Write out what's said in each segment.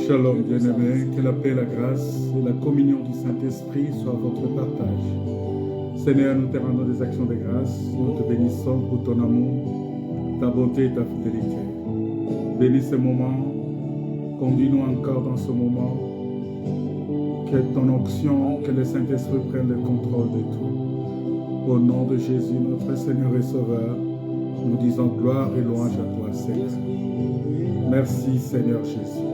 Shalom, bien-aimés, que la paix, la grâce et la communion du Saint-Esprit soient votre partage. Seigneur, nous te rendons des actions de grâce, nous te bénissons pour ton amour, ta bonté et ta fidélité. Bénis ce moment, conduis-nous encore dans ce moment, que ton onction, que le Saint-Esprit prenne le contrôle de tout. Au nom de Jésus, notre Seigneur et Sauveur, nous disons gloire et louange à toi, Seigneur. Merci, Seigneur Jésus.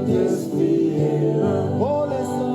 Saint-Esprit est là. Oh, le Saint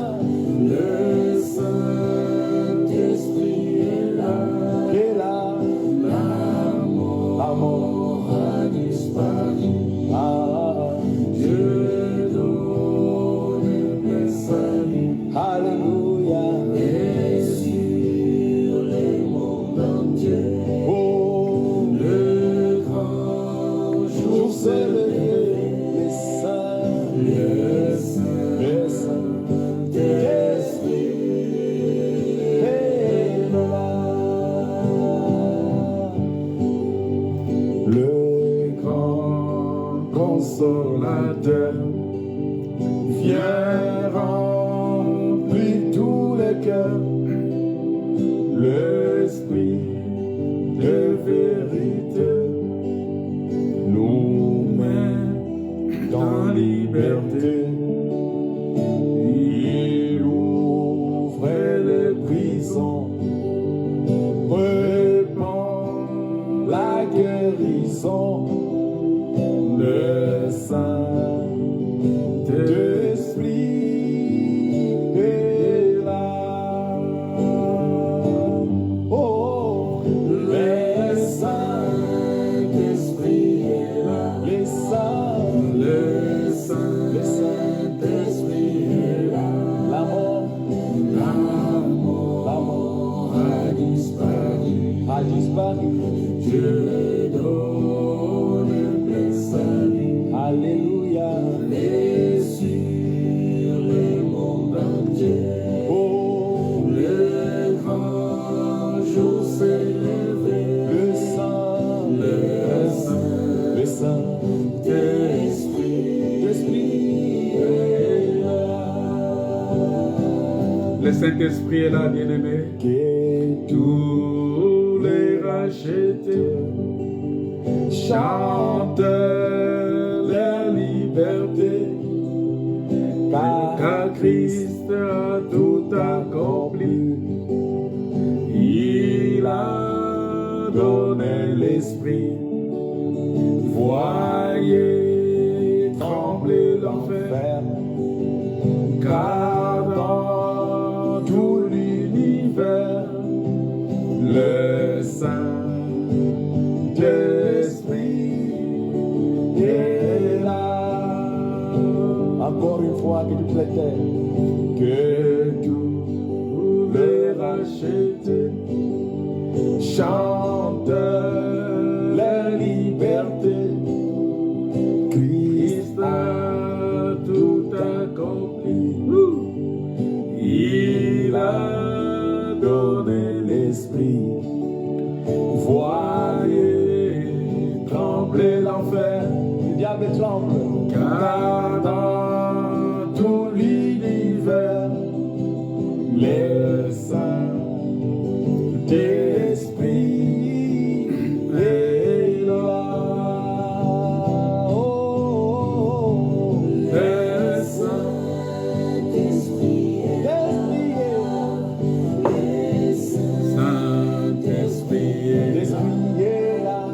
consolateur, viens remplir tous les cœurs, l'esprit de vérité nous met dans la liberté. Il ouvre les prisons, répand la guérison. Le Saint-Esprit est là. Oh, le Saint-Esprit est là. Le Saint-Esprit est là. La mort a disparu. Dieu donne le salut. Alléluia. Et sur le monde entier, oh, le grand jour s'est levé. Le Saint-Esprit est là. Le Saint-Esprit est là, bien-aimé. Que tous les rachetés chantent la liberté, car Christ a tout accompli. Il a donné l'Esprit. Voyez trembler l'enfer, car dans tout l'univers, le Saint-Esprit est là. Encore une fois, que toutes les terres, que tous les rachetés chantent la liberté. Christ a tout accompli. Il a donné l'Esprit. Voyez trembler l'enfer. Le diable tremble. Car dans tout l'univers, le Saint-Esprit est là. Oh, le Saint-Esprit est là. Le Saint-Esprit est là.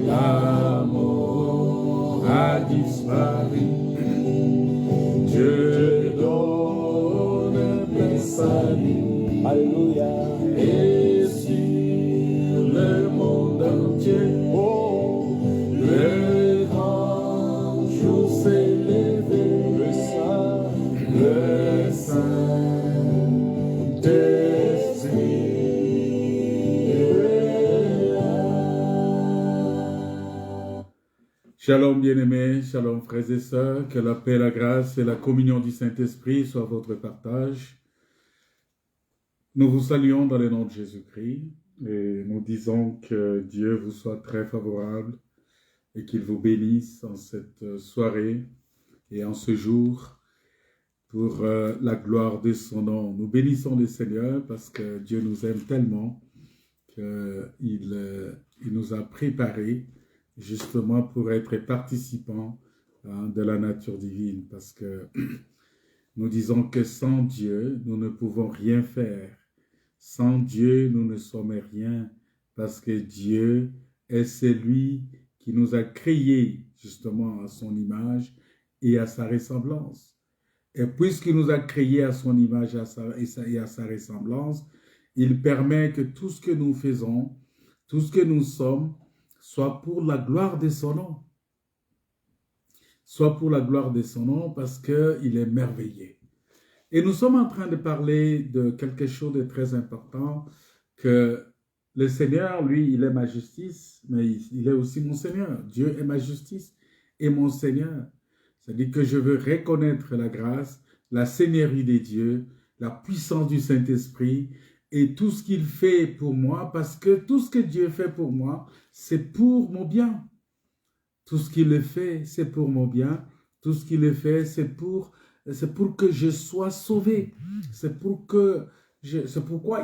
La mort a disparu. Dieu donne le salut. Alléluia. Et sur le monde entier, oh, le grand jour s'est levé. Le Saint-Esprit est là. Shalom bien-aimés, shalom frères et sœurs, que la paix, la grâce et la communion du Saint-Esprit soient votre partage. Nous vous saluons dans le nom de Jésus-Christ et nous disons que Dieu vous soit très favorable et qu'il vous bénisse en cette soirée et en ce jour pour la gloire de son nom. Nous bénissons le Seigneur parce que Dieu nous aime tellement qu'il nous a préparés justement pour être participants de la nature divine, parce que nous disons que sans Dieu, nous ne pouvons rien faire. Sans Dieu, nous ne sommes rien, parce que Dieu est celui qui nous a créés justement à son image et à sa ressemblance. Et puisqu'il nous a créés à son image et à sa ressemblance, il permet que tout ce que nous faisons, tout ce que nous sommes, soit pour la gloire de son nom. Soit pour la gloire de son nom, parce qu'il est merveilleux. Et nous sommes en train de parler de quelque chose de très important, que le Seigneur, lui, il est ma justice, mais il est aussi mon Seigneur. Dieu est ma justice et mon Seigneur. C'est-à-dire que je veux reconnaître la grâce, la seigneurie de Dieu, la puissance du Saint-Esprit et tout ce qu'il fait pour moi, parce que tout ce que Dieu fait pour moi, c'est pour mon bien. Tout ce qu'il est fait, c'est pour mon bien. Tout ce qu'il est fait, c'est pour que je sois sauvé. C'est pourquoi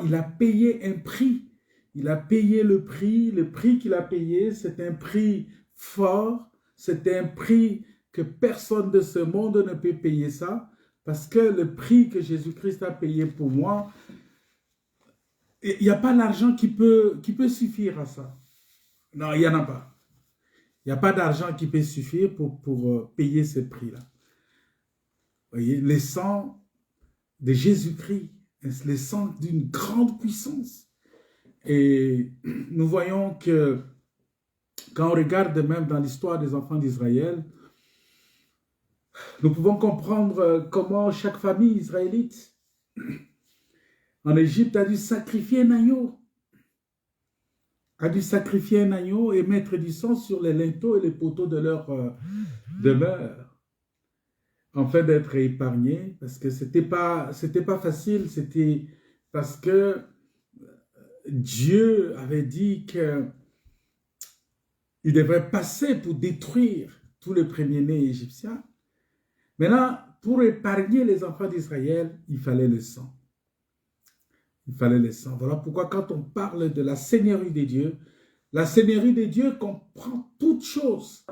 il a payé un prix. Il a payé le prix qu'il a payé, c'est un prix fort, c'est un prix que personne de ce monde ne peut payer ça, parce que le prix que Jésus-Christ a payé pour moi, il n'y a pas l'argent qui peut suffire à ça. Non, il n'y en a pas. Il n'y a pas d'argent qui peut suffire pour payer ce prix-là. Vous voyez, le sang de Jésus-Christ, le sang d'une grande puissance. Et nous voyons que quand on regarde même dans l'histoire des enfants d'Israël, nous pouvons comprendre comment chaque famille israélite en Égypte a dû sacrifier un agneau. A dû sacrifier un agneau et mettre du sang sur les linteaux et les poteaux de leur demeure, afin d'être épargnés, parce que c'était pas facile, c'était parce que Dieu avait dit qu'il devrait passer pour détruire tous les premiers-nés égyptiens. Maintenant, pour épargner les enfants d'Israël, il fallait le sang. Il fallait le sang. Voilà pourquoi quand on parle de la seigneurie de Dieu, la seigneurie de Dieu comprend toutes choses.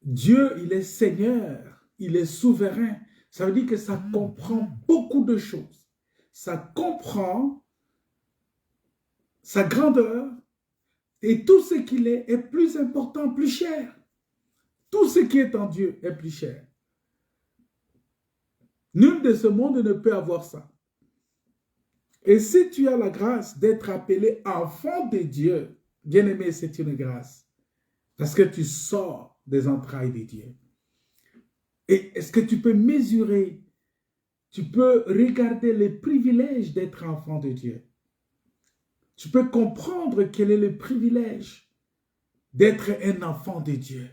Dieu, il est Seigneur, il est souverain. Ça veut dire que ça comprend beaucoup de choses. Ça comprend sa grandeur et tout ce qu'il est plus important, plus cher. Tout ce qui est en Dieu est plus cher. Nul de ce monde ne peut avoir ça. Et si tu as la grâce d'être appelé enfant de Dieu, bien-aimé, c'est une grâce. Parce que tu sors des entrailles de Dieu. Et est-ce que tu peux mesurer, tu peux regarder les privilèges d'être enfant de Dieu? Tu peux comprendre quel est le privilège d'être un enfant de Dieu.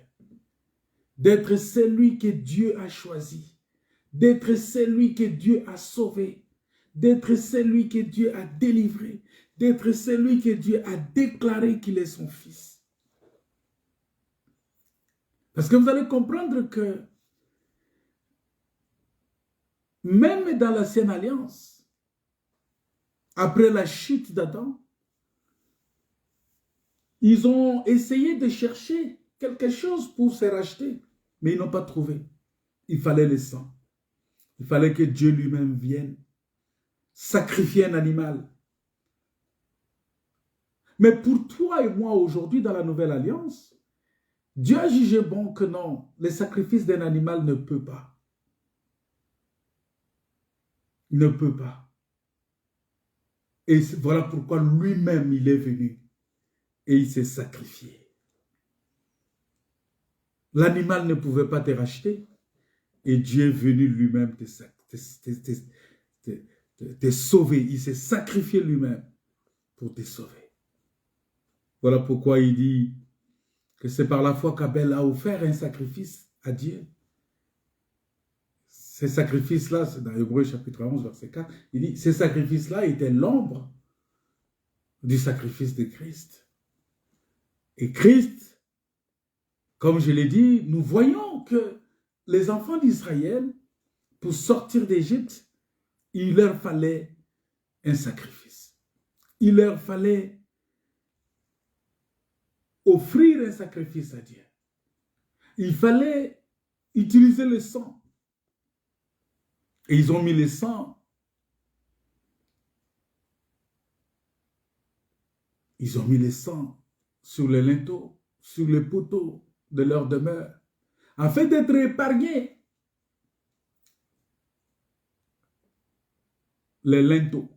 D'être celui que Dieu a choisi. D'être celui que Dieu a sauvé. D'être celui que Dieu a délivré, d'être celui que Dieu a déclaré qu'il est son fils. Parce que vous allez comprendre que même dans l'ancienne alliance, après la chute d'Adam, ils ont essayé de chercher quelque chose pour se racheter, mais ils n'ont pas trouvé. Il fallait le sang. Il fallait que Dieu lui-même vienne sacrifier un animal. Mais pour toi et moi aujourd'hui dans la nouvelle alliance, Dieu a jugé bon que non, le sacrifice d'un animal ne peut pas. Ne peut pas. Et voilà pourquoi lui-même il est venu et il s'est sacrifié. L'animal ne pouvait pas te racheter et Dieu est venu lui-même te sauver. Il s'est sacrifié lui-même pour te sauver. Voilà pourquoi il dit que c'est par la foi qu'Abel a offert un sacrifice à Dieu. Ces sacrifices-là, c'est dans Hébreux chapitre 11, verset 4, il dit, ces sacrifices-là étaient l'ombre du sacrifice de Christ. Et Christ, comme je l'ai dit, nous voyons que les enfants d'Israël, pour sortir d'Égypte, il leur fallait un sacrifice. Il leur fallait offrir un sacrifice à Dieu. Il fallait utiliser le sang. Et ils ont mis le sang. Ils ont mis le sang sur les linteaux, sur les poteaux de leur demeure, afin d'être épargnés. Les linteaux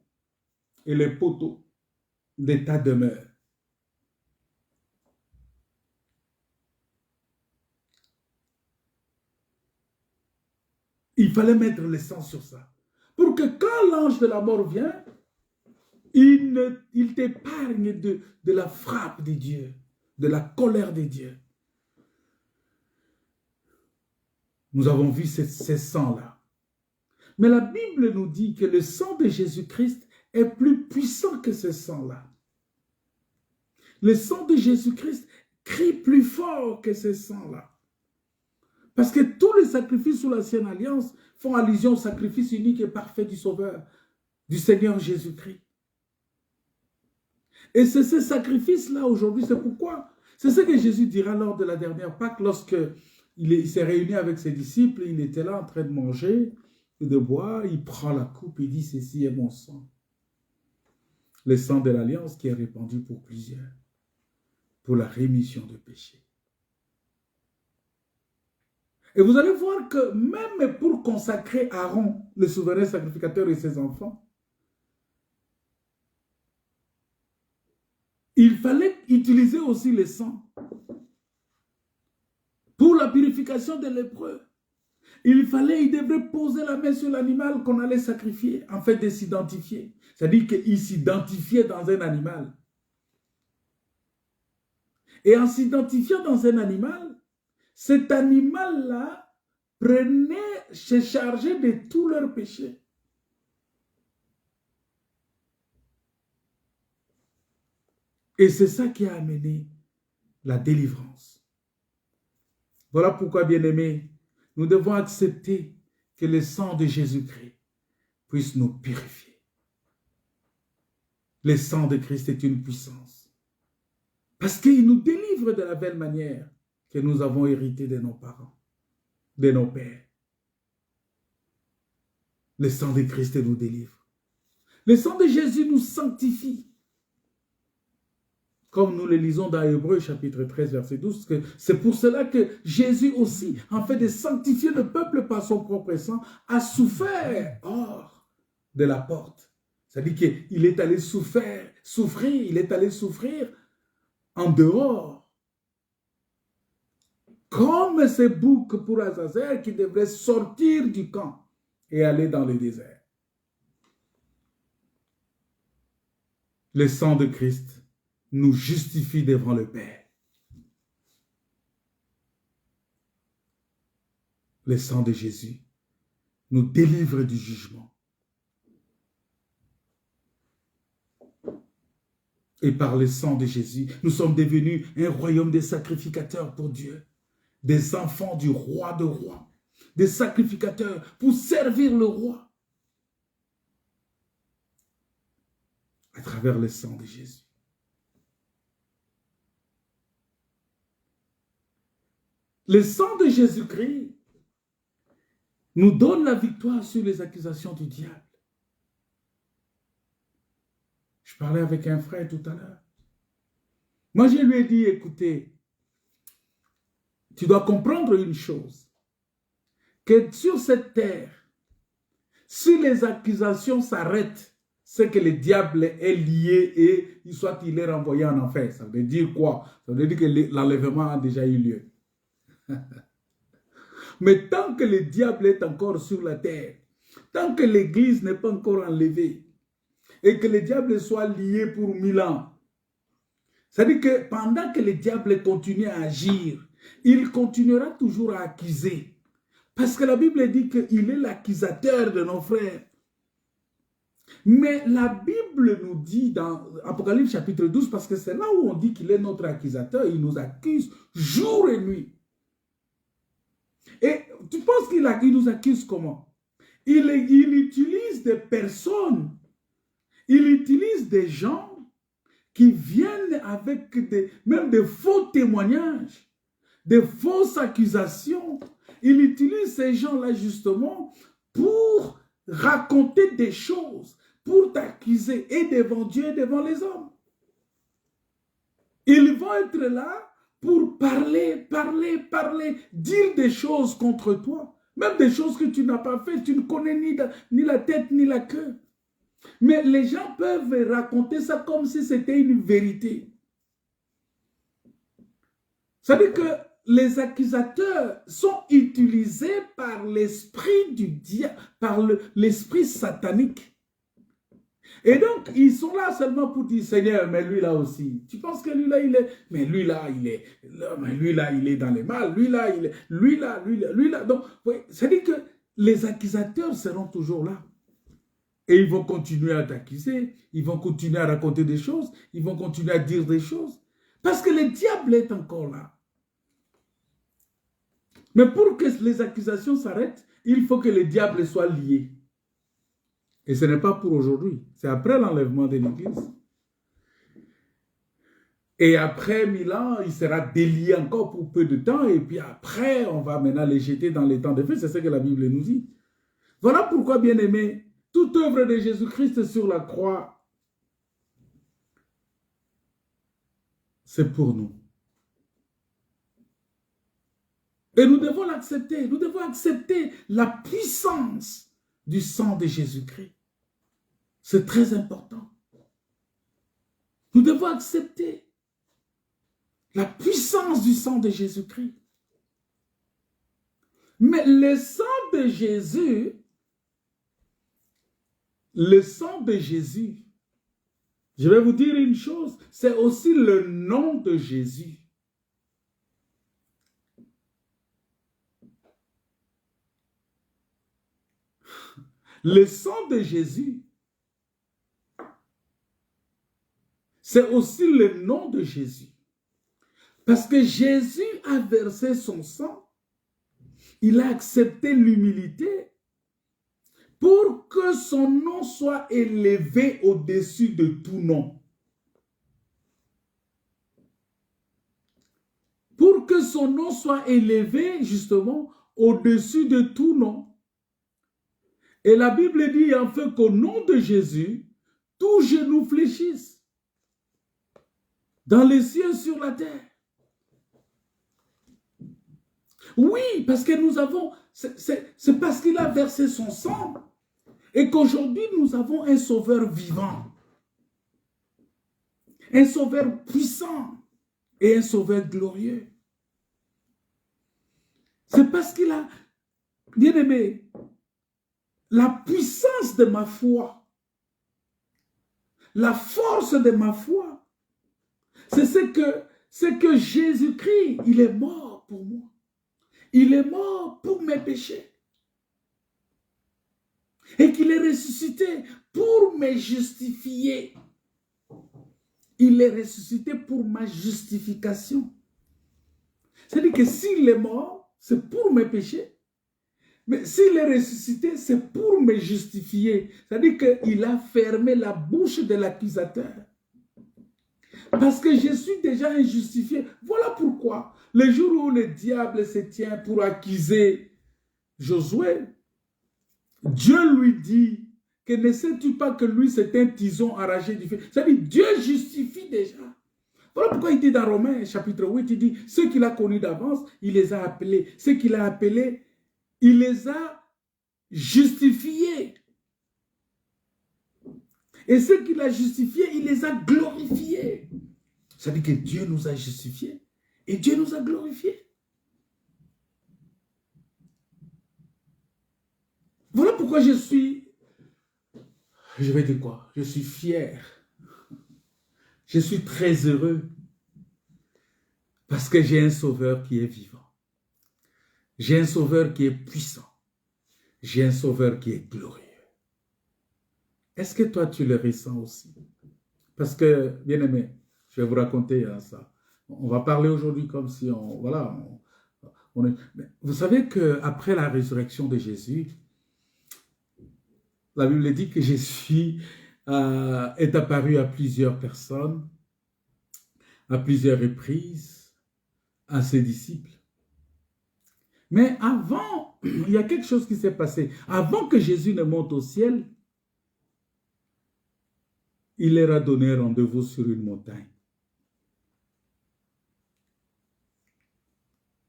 et les poteaux de ta demeure. Il fallait mettre le sang sur ça. Pour que quand l'ange de la mort vient, il t'épargne de la frappe de Dieu, de la colère de Dieu. Nous avons vu ces sangs-là. Mais la Bible nous dit que le sang de Jésus-Christ est plus puissant que ce sang-là. Le sang de Jésus-Christ, crie plus fort que ce sang-là. Parce que tous les sacrifices sous l'ancienne alliance font allusion au sacrifice unique et parfait du Sauveur, du Seigneur Jésus-Christ. Et c'est ce sacrifice-là aujourd'hui, c'est pourquoi, c'est ce que Jésus dira lors de la dernière Pâque, lorsque il s'est réuni avec ses disciples, il était là en train de manger et de boire, il prend la coupe et dit, ceci est mon sang. Le sang de l'alliance qui est répandu pour plusieurs, pour la rémission de péchés. Et vous allez voir que même pour consacrer Aaron, le souverain sacrificateur et ses enfants, il fallait utiliser aussi le sang pour la purification des lépreux. Il devrait poser la main sur l'animal qu'on allait sacrifier, en fait de s'identifier. C'est-à-dire qu'il s'identifiait dans un animal. Et en s'identifiant dans un animal, cet animal-là se chargeait de tous leurs péchés. Et c'est ça qui a amené la délivrance. Voilà pourquoi, bien-aimés, nous devons accepter que le sang de Jésus-Christ puisse nous purifier. Le sang de Christ est une puissance. Parce qu'il nous délivre de la belle manière que nous avons hérité de nos parents, de nos pères. Le sang de Christ nous délivre. Le sang de Jésus nous sanctifie. Comme nous le lisons dans Hébreux chapitre 13, verset 12, c'est pour cela que Jésus aussi, en fait de sanctifier le peuple par son propre sang, a souffert hors de la porte. C'est-à-dire qu'il est allé souffrir, il est allé souffrir en dehors. Comme ces boucs pour Azazel qui devraient sortir du camp et aller dans le désert. Le sang de Christ nous justifie devant le Père. Le sang de Jésus nous délivre du jugement. Et par le sang de Jésus, nous sommes devenus un royaume de sacrificateurs pour Dieu, des enfants du roi de rois, des sacrificateurs pour servir le roi à travers le sang de Jésus. Le sang de Jésus-Christ nous donne la victoire sur les accusations du diable. Je parlais avec un frère tout à l'heure. Moi, je lui ai dit, écoutez, tu dois comprendre une chose, que sur cette terre, si les accusations s'arrêtent, c'est que le diable est lié et soit il est renvoyé en enfer. Ça veut dire quoi? Ça veut dire que l'enlèvement a déjà eu lieu. Mais tant que le diable est encore sur la terre, tant que l'église n'est pas encore enlevée, et que le diable soit lié pour 1000 ans, c'est-à-dire que pendant que le diable continue à agir, il continuera toujours à accuser. Parce que la Bible dit qu'il est l'accusateur de nos frères. Mais la Bible nous dit dans Apocalypse chapitre 12, parce que c'est là où on dit qu'il est notre accusateur, il nous accuse jour et nuit. Et tu penses qu'il nous accuse comment? Il utilise des personnes, il utilise des gens qui viennent avec même des faux témoignages, des fausses accusations. Il utilise ces gens-là justement pour raconter des choses, pour t'accuser et devant Dieu et devant les hommes. Ils vont être là pour parler, dire des choses contre toi, même des choses que tu n'as pas fait, tu ne connais ni la tête ni la queue. Mais les gens peuvent raconter ça comme si c'était une vérité. C'est-à-dire que les accusateurs sont utilisés par l'esprit du diable, par l'esprit satanique. Et donc, ils sont là seulement pour dire, Seigneur, mais lui là aussi. Tu penses que lui là, il est... Mais lui là, il est... Mais lui là, il est dans les mal. Lui là, il est... Lui là. Donc, c'est-à-dire que les accusateurs seront toujours là. Et ils vont continuer à t'accuser. Ils vont continuer à raconter des choses. Ils vont continuer à dire des choses. Parce que le diable est encore là. Mais pour que les accusations s'arrêtent, il faut que le diable soit lié. Et ce n'est pas pour aujourd'hui. C'est après l'enlèvement de l'Église. Et après 1000 ans, il sera délié encore pour peu de temps. Et puis après, on va maintenant les jeter dans les temps de feu. C'est ce que la Bible nous dit. Voilà pourquoi, bien-aimés, toute œuvre de Jésus-Christ sur la croix, c'est pour nous. Et nous devons l'accepter. Nous devons accepter la puissance du sang de Jésus-Christ. C'est très important. Nous devons accepter la puissance du sang de Jésus-Christ. Mais le sang de Jésus, je vais vous dire une chose, c'est aussi le nom de Jésus. Le sang de Jésus, c'est aussi le nom de Jésus. Parce que Jésus a versé son sang, il a accepté l'humilité pour que son nom soit élevé au-dessus de tout nom. Pour que son nom soit élevé justement au-dessus de tout nom. Et la Bible dit en fait qu'au nom de Jésus, tout genou fléchisse. Dans les cieux, sur la terre. Oui, parce que nous avons, c'est parce qu'il a versé son sang et qu'aujourd'hui nous avons un sauveur vivant, un sauveur puissant et un sauveur glorieux. C'est parce qu'il a, bien aimé, la puissance de ma foi, la force de ma foi, c'est ce que Jésus-Christ, il est mort pour moi. Il est mort pour mes péchés. Et qu'il est ressuscité pour me justifier. Il est ressuscité pour ma justification. C'est-à-dire que s'il est mort, c'est pour mes péchés. Mais s'il est ressuscité, c'est pour me justifier. C'est-à-dire qu'il a fermé la bouche de l'accusateur. Parce que je suis déjà injustifié. Voilà pourquoi, le jour où le diable se tient pour accuser Josué, Dieu lui dit que ne sais-tu pas que lui c'est un tison arraché du feu. C'est-à-dire Dieu justifie déjà. Voilà pourquoi il dit dans Romains chapitre 8, il dit, ceux qu'il a connus d'avance, il les a appelés. Ceux qu'il a appelés, il les a justifiés. Et ceux qu'il a justifiés, il les a glorifiés. Ça veut dire que Dieu nous a justifiés et Dieu nous a glorifiés. Voilà pourquoi je vais dire quoi? Je suis fier. Je suis très heureux. Parce que j'ai un sauveur qui est vivant. J'ai un sauveur qui est puissant. J'ai un sauveur qui est glorieux. Est-ce que toi, tu le ressens aussi? Parce que, bien aimé, je vais vous raconter ça. On va parler aujourd'hui comme si on... Voilà. Vous savez qu'après la résurrection de Jésus, la Bible dit que Jésus est apparu à plusieurs personnes, à plusieurs reprises, à ses disciples. Mais avant, il y a quelque chose qui s'est passé. Avant que Jésus ne monte au ciel, il leur a donné rendez-vous sur une montagne.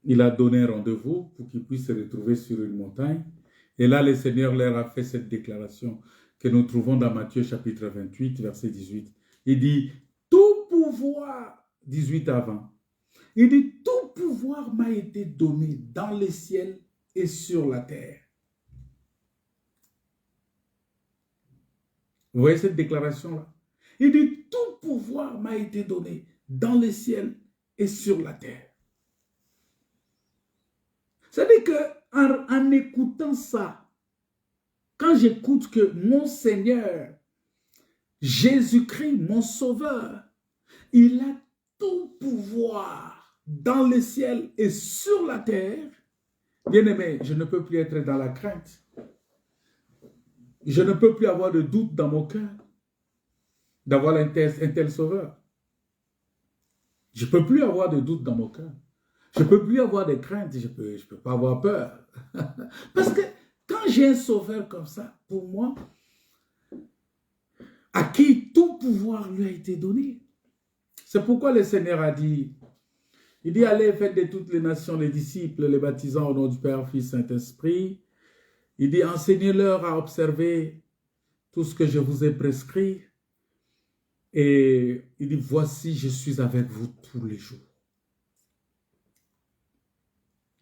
Il a donné rendez-vous pour qu'ils puissent se retrouver sur une montagne. Et là, le Seigneur leur a fait cette déclaration que nous trouvons dans Matthieu chapitre 28, verset 18. Il dit, tout pouvoir, 18 avant, il dit, tout pouvoir m'a été donné dans les ciels et sur la terre. Vous voyez cette déclaration-là? Il dit, tout pouvoir m'a été donné dans les ciels et sur la terre. C'est-à-dire qu'en écoutant ça, quand j'écoute que mon Seigneur, Jésus-Christ, mon Sauveur, il a tout pouvoir dans le ciel et sur la terre, bien-aimé, je ne peux plus être dans la crainte. Je ne peux plus avoir de doute dans mon cœur d'avoir un tel sauveur. Je ne peux plus avoir de doute dans mon cœur. Je ne peux plus avoir de crainte. Je peux pas avoir peur. Parce que quand j'ai un sauveur comme ça, pour moi, à qui tout pouvoir lui a été donné. C'est pourquoi le Seigneur a dit, il dit, allez, faites de toutes les nations les disciples, les baptisant au nom du Père, Fils, Saint-Esprit. Il dit, enseignez-leur à observer tout ce que je vous ai prescrit. Et il dit, voici, je suis avec vous tous les jours.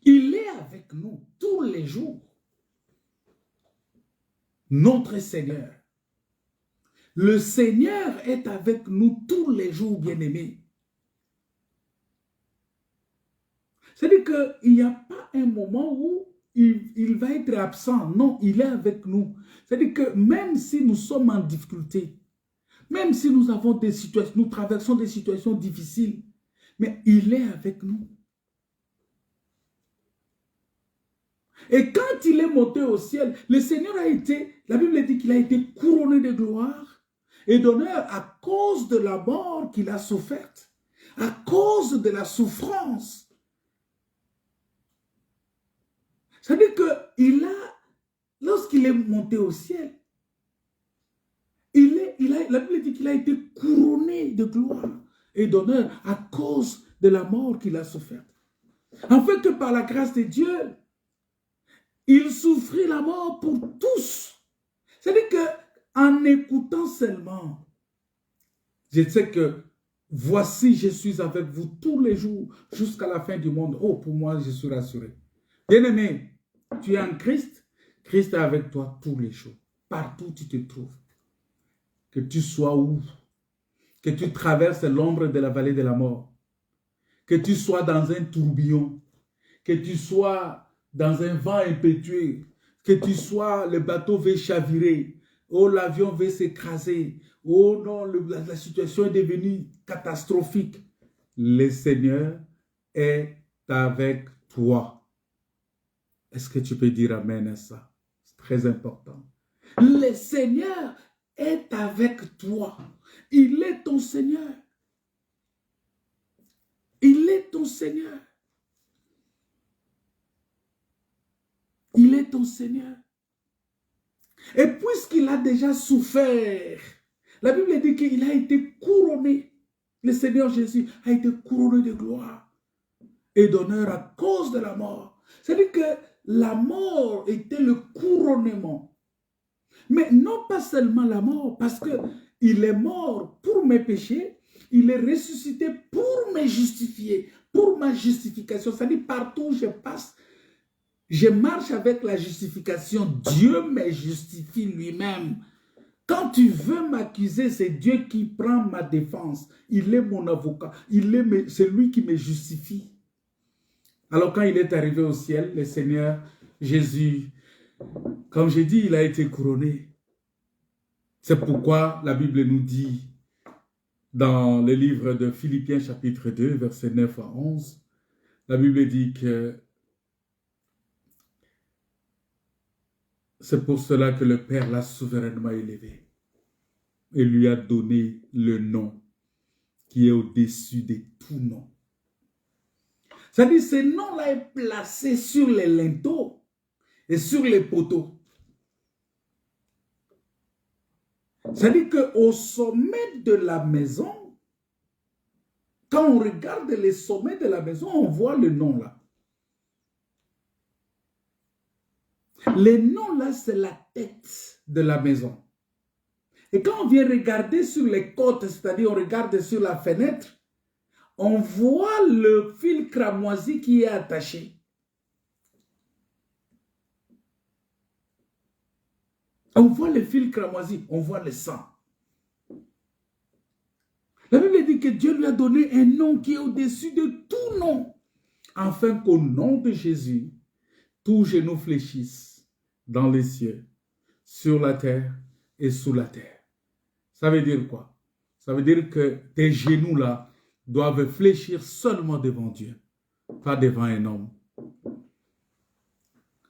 Il est avec nous tous les jours. Notre Seigneur. Le Seigneur est avec nous tous les jours, bien-aimés. C'est-à-dire qu'il n'y a pas un moment où il va être absent. Non, il est avec nous. C'est-à-dire que même si nous sommes en difficulté, même si nous avons des situations, nous traversons des situations difficiles, mais il est avec nous. Et quand il est monté au ciel, le Seigneur a été, la Bible dit qu'il a été couronné de gloire et d'honneur à cause de la mort qu'il a soufferte, à cause de la souffrance. C'est-à-dire qu'il a, lorsqu'il est monté au ciel, la Bible dit qu'il a été couronné de gloire et d'honneur à cause de la mort qu'il a soufferte. En fait que par la grâce de Dieu, il souffrit la mort pour tous. C'est-à-dire qu'en écoutant seulement, je sais que voici, je suis avec vous tous les jours jusqu'à la fin du monde. Oh, pour moi, je suis rassuré. Bien-aimé, tu es en Christ, Christ est avec toi tous les jours, partout où tu te trouves. Que tu sois où, que tu traverses l'ombre de la vallée de la mort, que tu sois dans un tourbillon, que tu sois dans un vent impétueux, que tu sois, le bateau veut chavirer, oh l'avion veut s'écraser, oh non, la situation est devenue catastrophique. Le Seigneur est avec toi. Est-ce que tu peux dire amen à ça? C'est très important. Le Seigneur est avec toi. Il est ton Seigneur. Il est ton Seigneur. Il est ton Seigneur. Et puisqu'il a déjà souffert, la Bible dit qu'il a été couronné. Le Seigneur Jésus a été couronné de gloire et d'honneur à cause de la mort. C'est-à-dire que la mort était le couronnement. Mais non pas seulement la mort, parce qu'il est mort pour mes péchés, il est ressuscité pour me justifier, pour ma justification. C'est-à-dire partout où je passe, je marche avec la justification. Dieu me justifie lui-même. Quand tu veux m'accuser, c'est Dieu qui prend ma défense. Il est mon avocat. C'est lui qui me justifie. Alors quand il est arrivé au ciel, le Seigneur Jésus, comme j'ai dit, il a été couronné. C'est pourquoi la Bible nous dit, dans le livre de Philippiens chapitre 2, versets 9 à 11, la Bible dit que c'est pour cela que le Père l'a souverainement élevé et lui a donné le nom qui est au-dessus de tout nom. C'est-à-dire, ce nom-là est placé sur les linteaux et sur les poteaux. C'est-à-dire qu'au sommet de la maison, quand on regarde les sommets de la maison, on voit le nom là. Le nom là, c'est la tête de la maison. Et quand on vient regarder sur les côtes, c'est-à-dire on regarde sur la fenêtre, on voit le fil cramoisi qui est attaché. On voit le fil cramoisi, on voit le sang. La Bible dit que Dieu lui a donné un nom qui est au-dessus de tout nom, afin qu'au nom de Jésus, tous genoux fléchissent dans les cieux, sur la terre et sous la terre. Ça veut dire quoi? Ça veut dire que tes genoux là doivent fléchir seulement devant Dieu, pas devant un homme.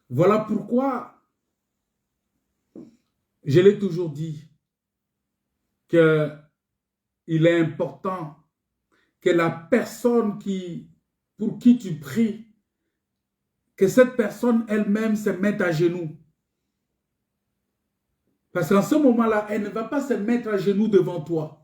Voilà pourquoi je l'ai toujours dit qu'il est important que la personne pour qui tu pries, que cette personne elle-même se mette à genoux. Parce qu'en ce moment-là, elle ne va pas se mettre à genoux devant toi.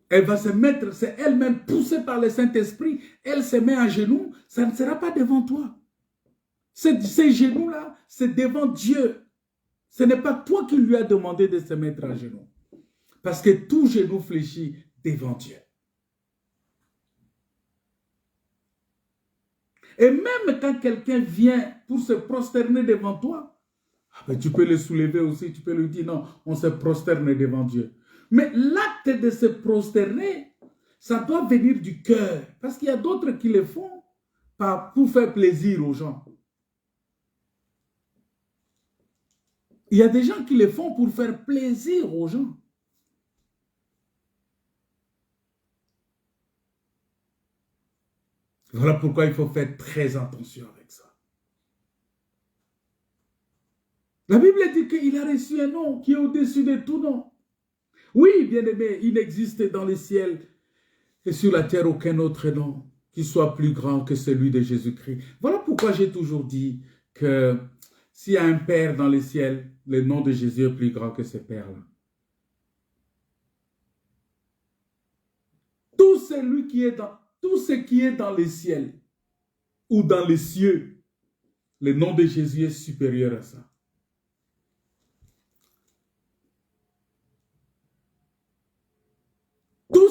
Elle va se mettre, c'est elle-même poussée par le Saint-Esprit, elle se met à genoux, ça ne sera pas devant toi. Ces genoux-là, c'est devant Dieu. Ce n'est pas toi qui lui as demandé de se mettre à genoux. Parce que tout genou fléchit devant Dieu. Et même quand quelqu'un vient pour se prosterner devant toi, tu peux le soulever aussi, tu peux lui dire non, on se prosterne devant Dieu. Mais l'acte de se prosterner, ça doit venir du cœur. Parce qu'il y a d'autres qui le font pour faire plaisir aux gens. Il y a des gens qui le font pour faire plaisir aux gens. Voilà pourquoi il faut faire très attention avec ça. La Bible dit qu'il a reçu un nom qui est au-dessus de tout nom. Oui, bien-aimé, il n'existe dans les ciels et sur la terre aucun autre nom qui soit plus grand que celui de Jésus-Christ. Voilà pourquoi j'ai toujours dit que s'il y a un Père dans les ciels, le nom de Jésus est plus grand que ce Père-là. Tout ce qui est dans les ciels ou dans les cieux, le nom de Jésus est supérieur à ça. Tout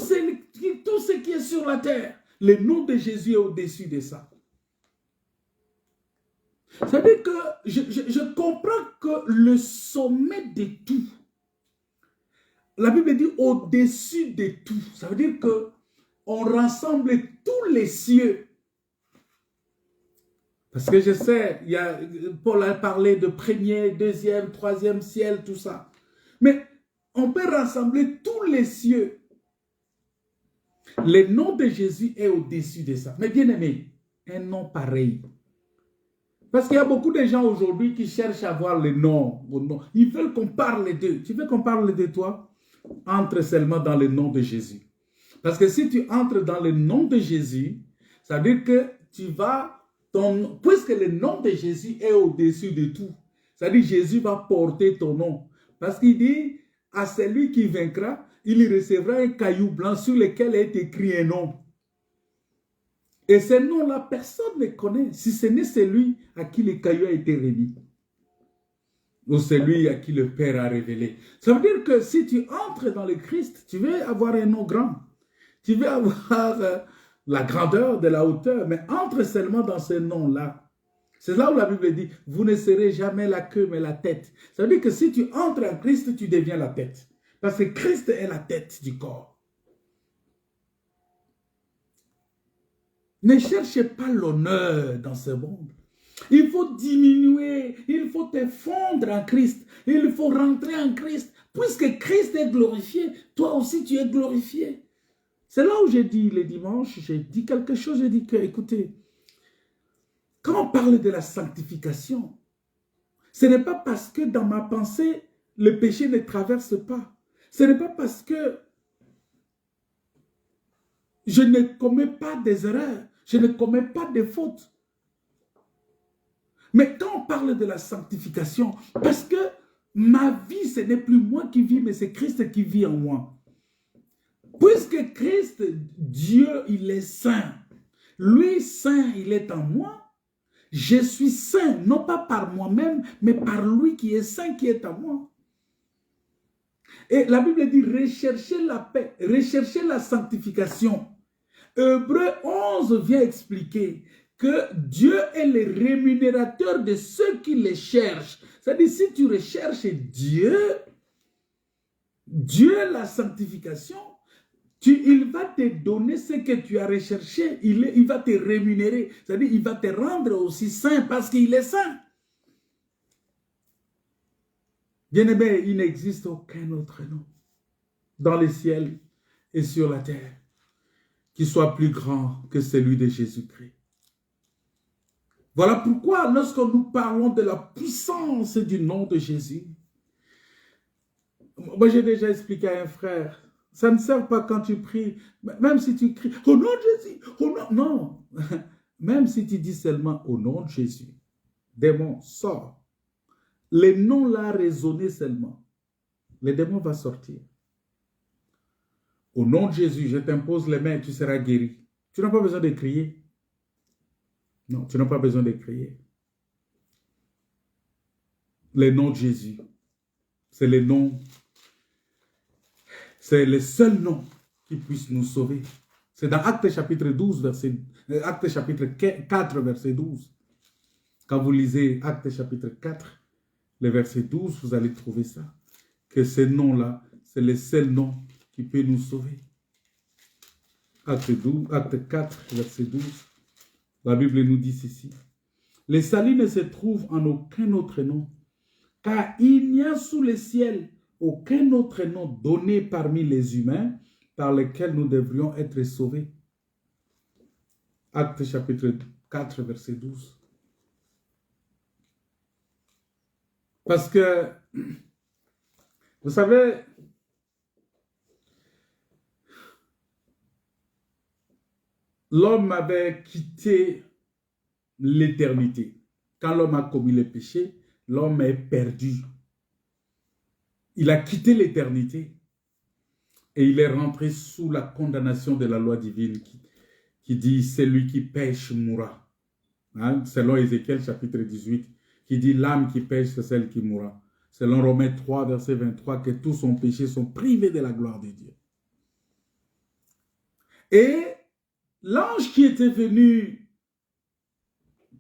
ce qui est sur la terre, le nom de Jésus est au-dessus de ça. Ça veut dire que je comprends que le sommet de tout, la Bible dit au-dessus de tout, ça veut dire que on rassemble tous les cieux. Parce que je sais, Paul a parlé de premier, deuxième, troisième ciel, tout ça. Mais on peut rassembler tous les cieux. Le nom de Jésus est au-dessus de ça. Mais bien aimé, un nom pareil. Parce qu'il y a beaucoup de gens aujourd'hui qui cherchent à avoir le nom. Ils veulent qu'on parle d'eux. Tu veux qu'on parle de toi? Entre seulement dans le nom de Jésus. Parce que si tu entres dans le nom de Jésus, ça veut dire que tu vas, puisque le nom de Jésus est au-dessus de tout, ça veut dire que Jésus va porter ton nom. Parce qu'il dit, à celui qui vaincra, il recevra un caillou blanc sur lequel est écrit un nom. Et ce nom-là, personne ne connaît, si ce n'est celui à qui le caillou a été remis. Ou celui à qui le Père a révélé. Ça veut dire que si tu entres dans le Christ, tu veux avoir un nom grand. Tu veux avoir la grandeur de la hauteur, mais entre seulement dans ce nom-là. C'est là où la Bible dit, vous ne serez jamais la queue, mais la tête. Ça veut dire que si tu entres en Christ, tu deviens la tête. Parce que Christ est la tête du corps. Ne cherchez pas l'honneur dans ce monde. Il faut diminuer, il faut te fondre en Christ, il faut rentrer en Christ. Puisque Christ est glorifié, toi aussi tu es glorifié. C'est là où j'ai dit le dimanche, j'ai dit quelque chose, j'ai dit que, écoutez, quand on parle de la sanctification, ce n'est pas parce que dans ma pensée, le péché ne traverse pas. Ce n'est pas parce que je ne commets pas des erreurs, je ne commets pas de fautes. Mais quand on parle de la sanctification, parce que ma vie, ce n'est plus moi qui vis, mais c'est Christ qui vit en moi. Puisque Christ, Dieu, il est saint. Lui, saint, il est en moi. Je suis saint, non pas par moi-même, mais par lui qui est saint, qui est en moi. Et la Bible dit, recherchez la paix, recherchez la sanctification. Hébreux 11 vient expliquer que Dieu est le rémunérateur de ceux qui le cherchent. C'est-à-dire, si tu recherches Dieu, la sanctification, il va te donner ce que tu as recherché. Il va te rémunérer. C'est-à-dire, il va te rendre aussi saint parce qu'il est saint. Bien-aimé, il n'existe aucun autre nom. dans les ciels et sur la terre qui soit plus grand que celui de Jésus-Christ. Voilà pourquoi lorsque nous parlons de la puissance du nom de Jésus, moi j'ai déjà expliqué à un frère, ça ne sert pas quand tu pries, même si tu cries « Au nom de Jésus !» au nom, non, même si tu dis seulement « Au nom de Jésus », démon sort. Les noms là résonner seulement. Le démon va sortir. Au nom de Jésus, je t'impose les mains, tu seras guéri. Tu n'as pas besoin de crier. Non, tu n'as pas besoin de crier. Le nom de Jésus, c'est le nom, c'est le seul nom qui puisse nous sauver. C'est dans Actes chapitre 12, Actes chapitre 4, verset 12. Quand vous lisez Actes chapitre 4, le verset 12, vous allez trouver ça. Que ce nom-là, c'est le seul nom qui peut nous sauver. Acte 4, verset 12. La Bible nous dit ceci. Le salut ne se trouve en aucun autre nom, car il n'y a sous le ciel aucun autre nom donné parmi les humains par lequel nous devrions être sauvés. Acte chapitre 4, verset 12. Parce que, vous savez, l'homme avait quitté l'éternité. Quand l'homme a commis le péché, l'homme est perdu. Il a quitté l'éternité et il est rentré sous la condamnation de la loi divine qui dit « Celui qui pêche mourra ». Hein? Selon Ézéchiel chapitre 18, qui dit « L'âme qui pêche, c'est celle qui mourra ». Selon Romains 3, verset 23, que tous son péché sont privés de la gloire de Dieu. Et l'ange qui était venu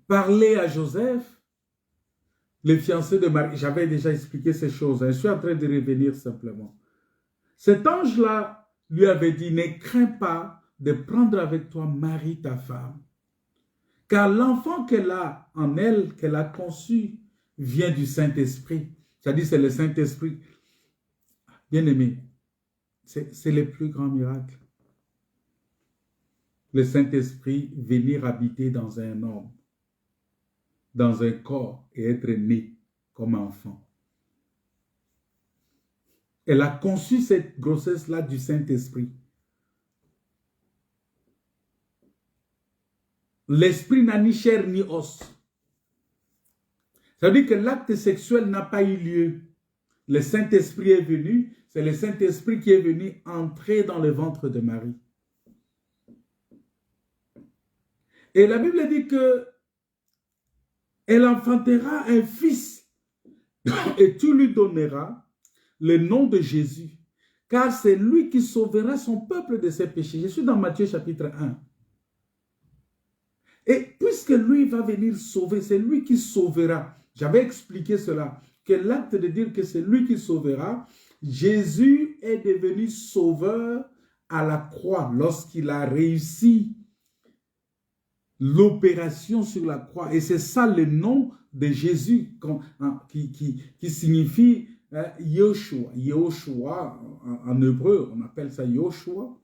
parler à Joseph, le fiancé de Marie, j'avais déjà expliqué ces choses, hein, je suis en train de revenir simplement. Cet ange-là lui avait dit, ne crains pas de prendre avec toi Marie, ta femme, car l'enfant qu'elle a en elle, qu'elle a conçu, vient du Saint-Esprit. C'est-à-dire, c'est le Saint-Esprit. Bien-aimé, c'est le plus grand miracle. Le Saint-Esprit venir habiter dans un homme, dans un corps et être né comme enfant. Elle a conçu cette grossesse-là du Saint-Esprit. L'esprit n'a ni chair ni os. Ça veut dire que l'acte sexuel n'a pas eu lieu. Le Saint-Esprit est venu, c'est le Saint-Esprit qui est venu entrer dans le ventre de Marie. Et la Bible dit que elle enfantera un fils et tu lui donneras le nom de Jésus, car c'est lui qui sauvera son peuple de ses péchés. Je suis dans Matthieu chapitre 1. Et puisque lui va venir sauver, c'est lui qui sauvera. J'avais expliqué cela, que l'acte de dire que c'est lui qui sauvera, Jésus est devenu sauveur à la croix lorsqu'il a réussi l'opération sur la croix. Et c'est ça le nom de Jésus qui signifie Yoshua. Yoshua, en hébreu, on appelle ça Yoshua,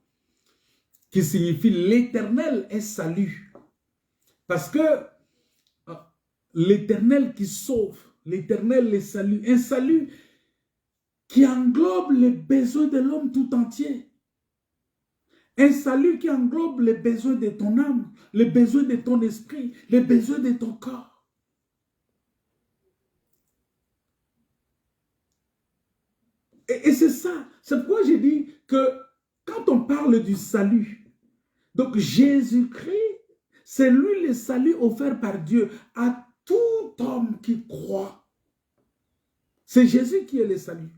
qui signifie l'éternel est salut. Parce que l'éternel qui sauve, l'éternel est salut, un salut qui englobe les besoins de l'homme tout entier. Un salut qui englobe les besoins de ton âme, les besoins de ton esprit, les besoins de ton corps. Et c'est ça, c'est pourquoi j'ai dit que quand on parle du salut, donc Jésus-Christ, c'est lui le salut offert par Dieu à tout homme qui croit. C'est Jésus qui est le salut.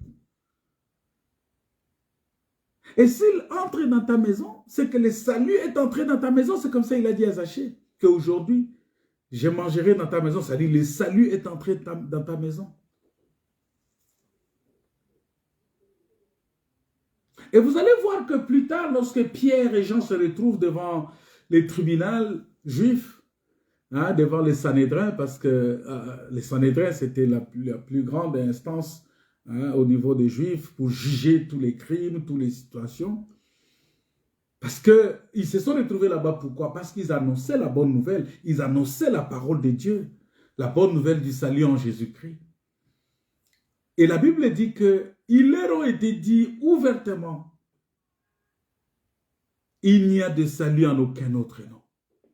Et s'il entre dans ta maison, c'est que le salut est entré dans ta maison. C'est comme ça il a dit à Zachée, qu'aujourd'hui, je mangerai dans ta maison. C'est-à-dire le salut est entré dans ta maison. Et vous allez voir que plus tard, lorsque Pierre et Jean se retrouvent devant les tribunaux juifs, hein, devant les Sanhédrins, parce que les Sanhédrins, c'était la plus grande instance hein, au niveau des Juifs pour juger tous les crimes, toutes les situations. Parce qu'ils se sont retrouvés là-bas, pourquoi? Parce qu'ils annonçaient la bonne nouvelle, ils annonçaient la parole de Dieu, la bonne nouvelle du salut en Jésus-Christ. Et la Bible dit qu'ils leur ont été dit ouvertement, il n'y a de salut en aucun autre nom.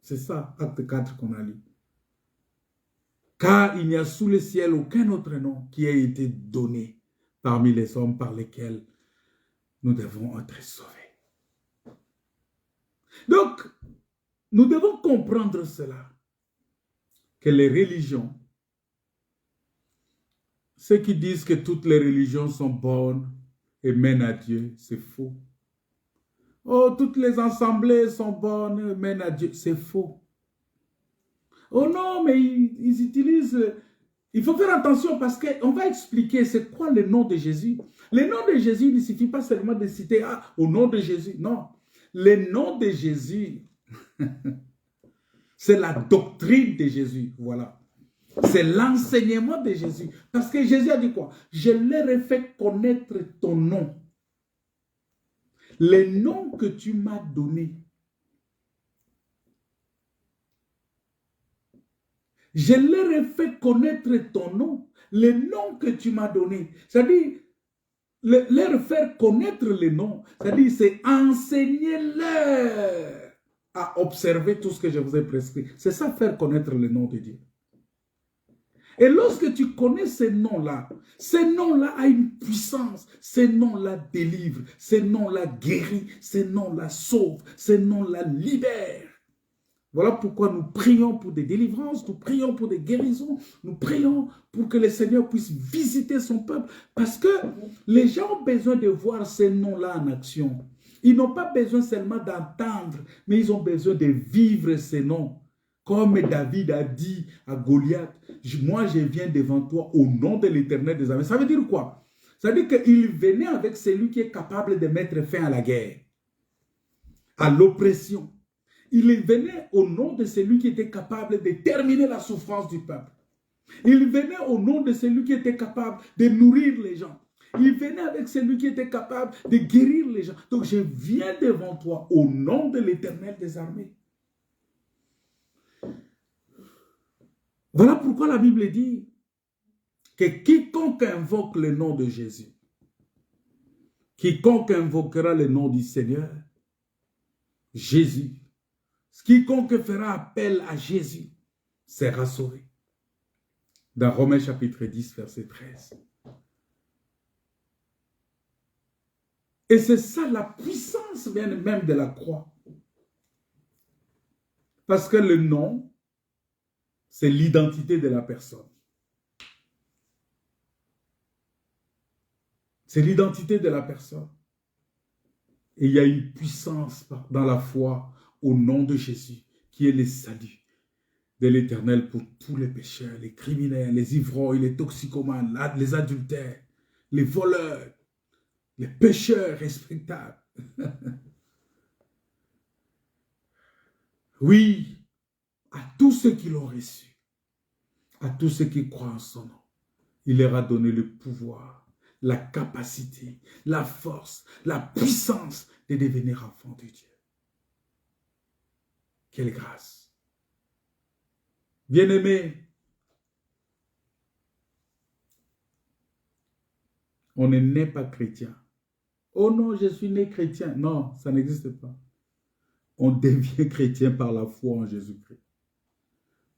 C'est ça, acte 4 qu'on a lu. Car il n'y a sous le ciel aucun autre nom qui ait été donné parmi les hommes par lesquels nous devons être sauvés. Donc, nous devons comprendre cela, que les religions, ceux qui disent que toutes les religions sont bonnes et mènent à Dieu, c'est faux. Oh, toutes les assemblées sont bonnes et mènent à Dieu, c'est faux. Oh non, mais ils utilisent... Il faut faire attention parce qu'on va expliquer c'est quoi le nom de Jésus. Le nom de Jésus, il ne suffit pas seulement de citer au nom de Jésus. Non. Le nom de Jésus, c'est la doctrine de Jésus. Voilà. C'est l'enseignement de Jésus. Parce que Jésus a dit quoi? Je leur ai fait connaître ton nom. Le nom que tu m'as donné. Je leur ai fait connaître ton nom. Le nom que tu m'as donné. C'est-à-dire, leur faire connaître le nom. C'est-à-dire, c'est enseigner-leur à observer tout ce que je vous ai prescrit. C'est ça, faire connaître le nom de Dieu. Et lorsque tu connais ces noms-là a une puissance. Ces noms-là délivrent, ces noms-là guérissent, ces noms-là sauvent, ces noms-là libèrent. Voilà pourquoi nous prions pour des délivrances, nous prions pour des guérisons, nous prions pour que le Seigneur puisse visiter son peuple. Parce que les gens ont besoin de voir ces noms-là en action. Ils n'ont pas besoin seulement d'entendre, mais ils ont besoin de vivre ces noms. Comme David a dit à Goliath, moi je viens devant toi au nom de l'Éternel des armées. Ça veut dire quoi? Ça veut dire qu'il venait avec celui qui est capable de mettre fin à la guerre, à l'oppression. Il venait au nom de celui qui était capable de terminer la souffrance du peuple. Il venait au nom de celui qui était capable de nourrir les gens. Il venait avec celui qui était capable de guérir les gens. Donc je viens devant toi au nom de l'Éternel des armées. Voilà pourquoi la Bible dit que quiconque invoque le nom de Jésus, quiconque invoquera le nom du Seigneur, Jésus, quiconque fera appel à Jésus sera sauvé. Dans Romains chapitre 10, verset 13. Et c'est ça la puissance même de la croix. Parce que le nom, c'est l'identité de la personne. C'est l'identité de la personne. Et il y a une puissance dans la foi au nom de Jésus, qui est le salut de l'Éternel pour tous les pécheurs, les criminels, les ivrognes, les toxicomanes, les adultères, les voleurs, les pécheurs respectables. Oui, à tous ceux qui l'ont reçu, à tous ceux qui croient en son nom, il leur a donné le pouvoir, la capacité, la force, la puissance de devenir enfants de Dieu. Quelle grâce! Bien-aimés, on ne naît pas chrétien. Oh non, je suis né chrétien. Non, ça n'existe pas. On devient chrétien par la foi en Jésus-Christ.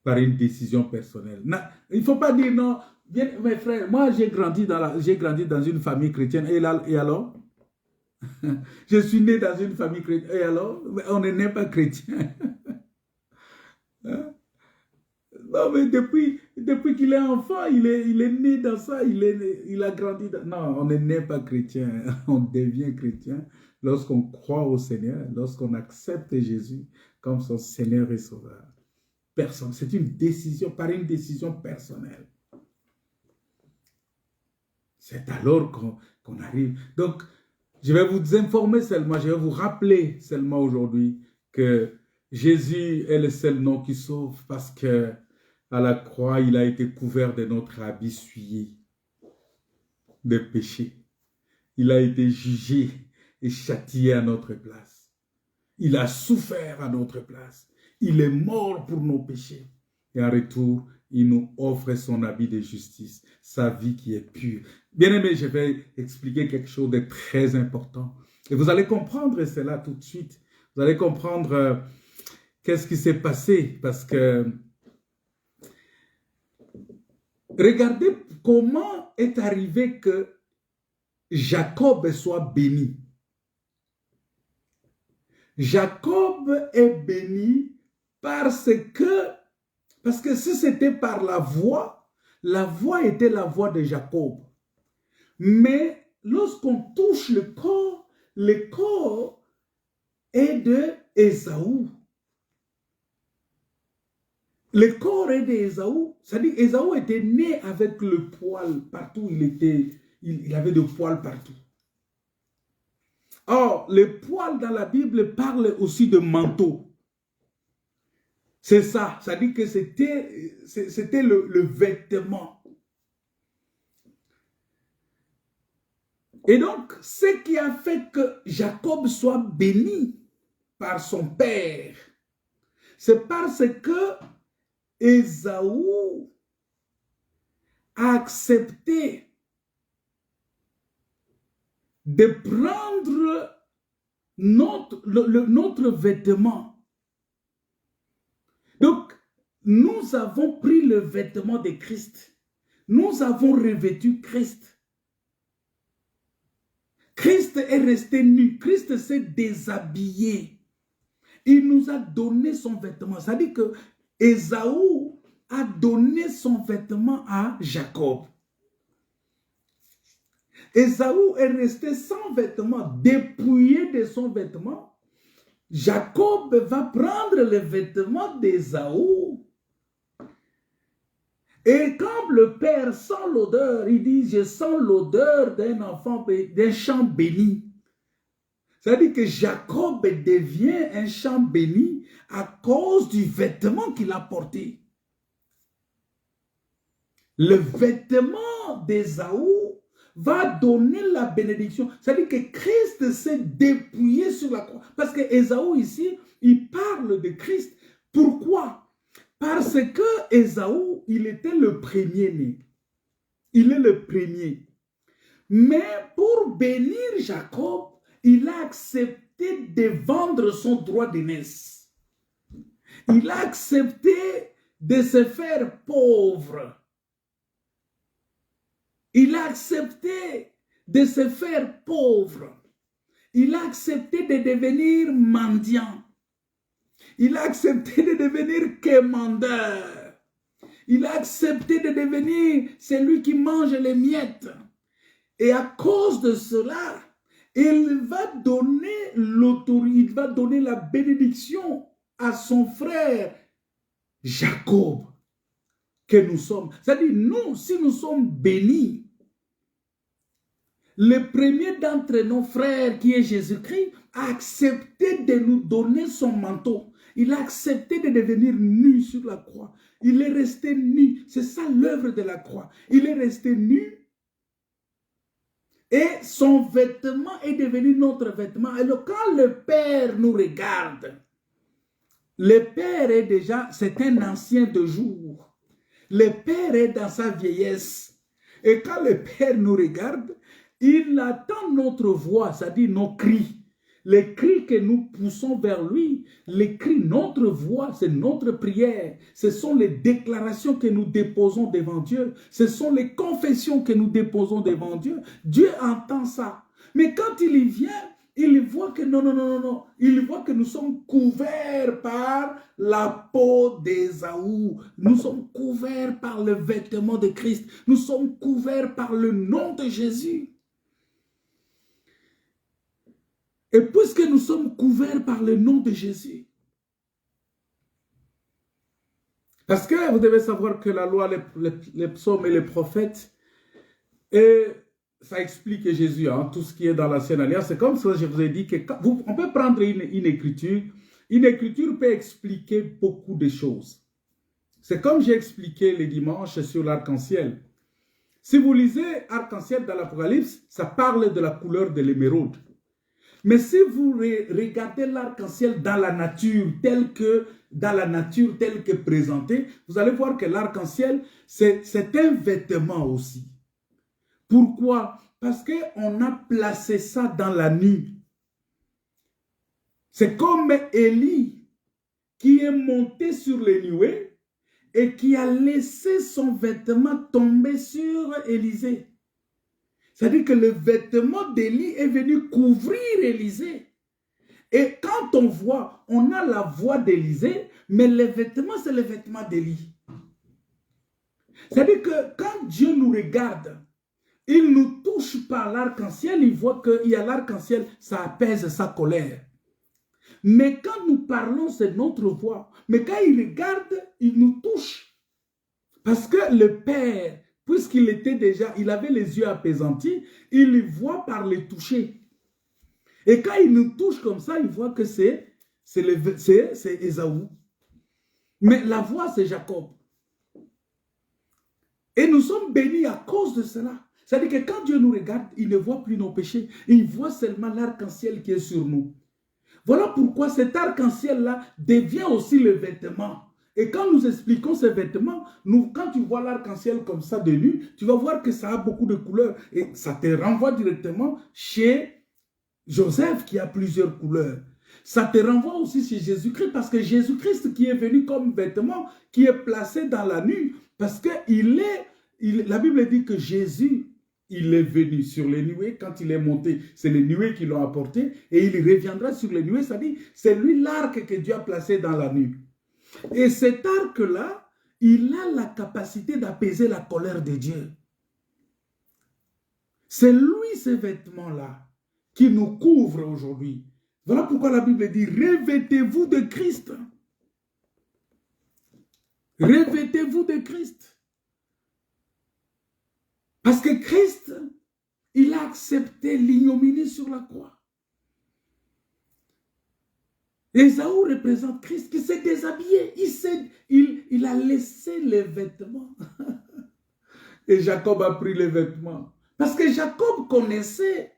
Par une décision personnelle. Non, il ne faut pas dire non. Bien, mes frères, moi j'ai grandi dans une famille chrétienne. Et alors? Je suis né dans une famille chrétienne. Et alors? On ne naît pas chrétien. Hein? Non, mais depuis qu'il est enfant, il est né dans ça, il a grandi dans... Non, on ne naît pas chrétien, on devient chrétien lorsqu'on croit au Seigneur, lorsqu'on accepte Jésus comme son Seigneur et Sauveur. Personne, c'est une décision, par une décision personnelle. C'est alors qu'on arrive. Donc, je vais vous informer seulement, je vais vous rappeler seulement aujourd'hui que Jésus est le seul nom qui sauve parce que à la croix, il a été couvert de notre habit souillé. des péchés. Il a été jugé et châtié à notre place. Il a souffert à notre place. Il est mort pour nos péchés. Et en retour, il nous offre son habit de justice, sa vie qui est pure. Bien-aimés, je vais expliquer quelque chose de très important. Et vous allez comprendre cela tout de suite. Vous allez comprendre qu'est-ce qui s'est passé. Parce que regardez comment est arrivé que Jacob soit béni. Jacob est béni parce que si c'était par la voix était la voix de Jacob. Mais lorsqu'on touche le corps est de Ésaü. Le corps est d'Ésaü. C'est-à-dire Ésaü était né avec le poil partout. Il avait des poils partout. Or, le poil dans la Bible parle aussi de manteau. C'est ça. C'est-à-dire que c'était le vêtement. Et donc, ce qui a fait que Jacob soit béni par son père, c'est parce que Ésaü a accepté de prendre notre vêtement. Donc, nous avons pris le vêtement de Christ. Nous avons revêtu Christ. Christ est resté nu. Christ s'est déshabillé. Il nous a donné son vêtement. C'est-à-dire que Ésaü a donné son vêtement à Jacob. Ésaü est resté sans vêtement, dépouillé de son vêtement. Jacob va prendre le vêtement d'Ésaü. Et quand le père sent l'odeur, il dit, je sens l'odeur d'un enfant, d'un champ béni. C'est-à-dire que Jacob devient un champ béni à cause du vêtement qu'il a porté. Le vêtement d'Ésaü va donner la bénédiction. C'est-à-dire que Christ s'est dépouillé sur la croix. Parce que Ésaü ici, il parle de Christ. Pourquoi? Parce que Ésaü, il était le premier-né. Il est le premier. Mais pour bénir Jacob, il a accepté de vendre son droit d'aînesse. Il a accepté de se faire pauvre. Il a accepté de se faire pauvre. Il a accepté de devenir mendiant. Il a accepté de devenir quémandeur. Il a accepté de devenir celui qui mange les miettes. Et à cause de cela, il va donner l'autorité, il va donner la bénédiction à son frère Jacob, que nous sommes. C'est-à-dire, nous, si nous sommes bénis, le premier d'entre nos frères, qui est Jésus-Christ, a accepté de nous donner son manteau. Il a accepté de devenir nu sur la croix. Il est resté nu. C'est ça l'œuvre de la croix. Il est resté nu. Et son vêtement est devenu notre vêtement. Alors quand le Père nous regarde, le Père est déjà, c'est un ancien de jour. Le Père est dans sa vieillesse. Et quand le Père nous regarde, il attend notre voix, c'est-à-dire nos cris. Les cris que nous poussons vers lui, les cris, notre voix, c'est notre prière. Ce sont les déclarations que nous déposons devant Dieu. Ce sont les confessions que nous déposons devant Dieu. Dieu entend ça. Mais quand il y vient, il voit que non. Il voit que nous sommes couverts par la peau d'Ésaü. Nous sommes couverts par le vêtement de Christ. Nous sommes couverts par le nom de Jésus. Et puisque nous sommes couverts par le nom de Jésus, parce que vous devez savoir que la loi, les psaumes et les prophètes, et ça explique Jésus, hein, tout ce qui est dans l'ancienne alliance. C'est comme ça, je vous ai dit on peut prendre une écriture. Une écriture peut expliquer beaucoup de choses. C'est comme j'ai expliqué le dimanche sur l'arc-en-ciel. Si vous lisez arc-en-ciel dans l'Apocalypse, ça parle de la couleur de l'émeraude. Mais si vous regardez l'arc-en-ciel dans la nature, tel que présenté, vous allez voir que l'arc-en-ciel, c'est un vêtement aussi. Pourquoi? Parce qu'on a placé ça dans la nuit. C'est comme Élie qui est monté sur les nuées et qui a laissé son vêtement tomber sur Élisée. C'est-à-dire que le vêtement d'Élie est venu couvrir Élisée. Et quand on voit, on a la voix d'Élisée, mais les vêtements, c'est les vêtements d'Élie. C'est-à-dire que quand Dieu nous regarde, il nous touche par l'arc-en-ciel, il voit qu'il y a l'arc-en-ciel, ça apaise sa colère. Mais quand nous parlons, c'est notre voix. Mais quand il regarde, il nous touche. Parce que le Père, puisqu'il était déjà, il avait les yeux apaisantis, il les voit par les toucher. Et quand il nous touche comme ça, il voit que c'est Ésaü. Mais la voix, c'est Jacob. Et nous sommes bénis à cause de cela. C'est-à-dire que quand Dieu nous regarde, il ne voit plus nos péchés. Il voit seulement l'arc-en-ciel qui est sur nous. Voilà pourquoi cet arc-en-ciel-là devient aussi le vêtement. Et quand nous expliquons ces vêtements, quand tu vois l'arc-en-ciel comme ça de nu, tu vas voir que ça a beaucoup de couleurs. Et ça te renvoie directement chez Joseph qui a plusieurs couleurs. Ça te renvoie aussi chez Jésus-Christ parce que Jésus-Christ qui est venu comme vêtement, qui est placé dans la nuit, parce que la Bible dit que Jésus, il est venu sur les nuées, quand il est monté, c'est les nuées qui l'ont apporté, et il reviendra sur les nuées, c'est-à-dire, c'est lui l'arc que Dieu a placé dans la nuit. Et cet arc-là, il a la capacité d'apaiser la colère de Dieu. C'est lui, ces vêtements-là, qui nous couvrent aujourd'hui. Voilà pourquoi la Bible dit, revêtez-vous de Christ. Revêtez-vous de Christ. Parce que Christ, il a accepté l'ignominie sur la croix. Ésaü représente Christ qui s'est déshabillé. Il a laissé les vêtements. Et Jacob a pris les vêtements. Parce que Jacob connaissait.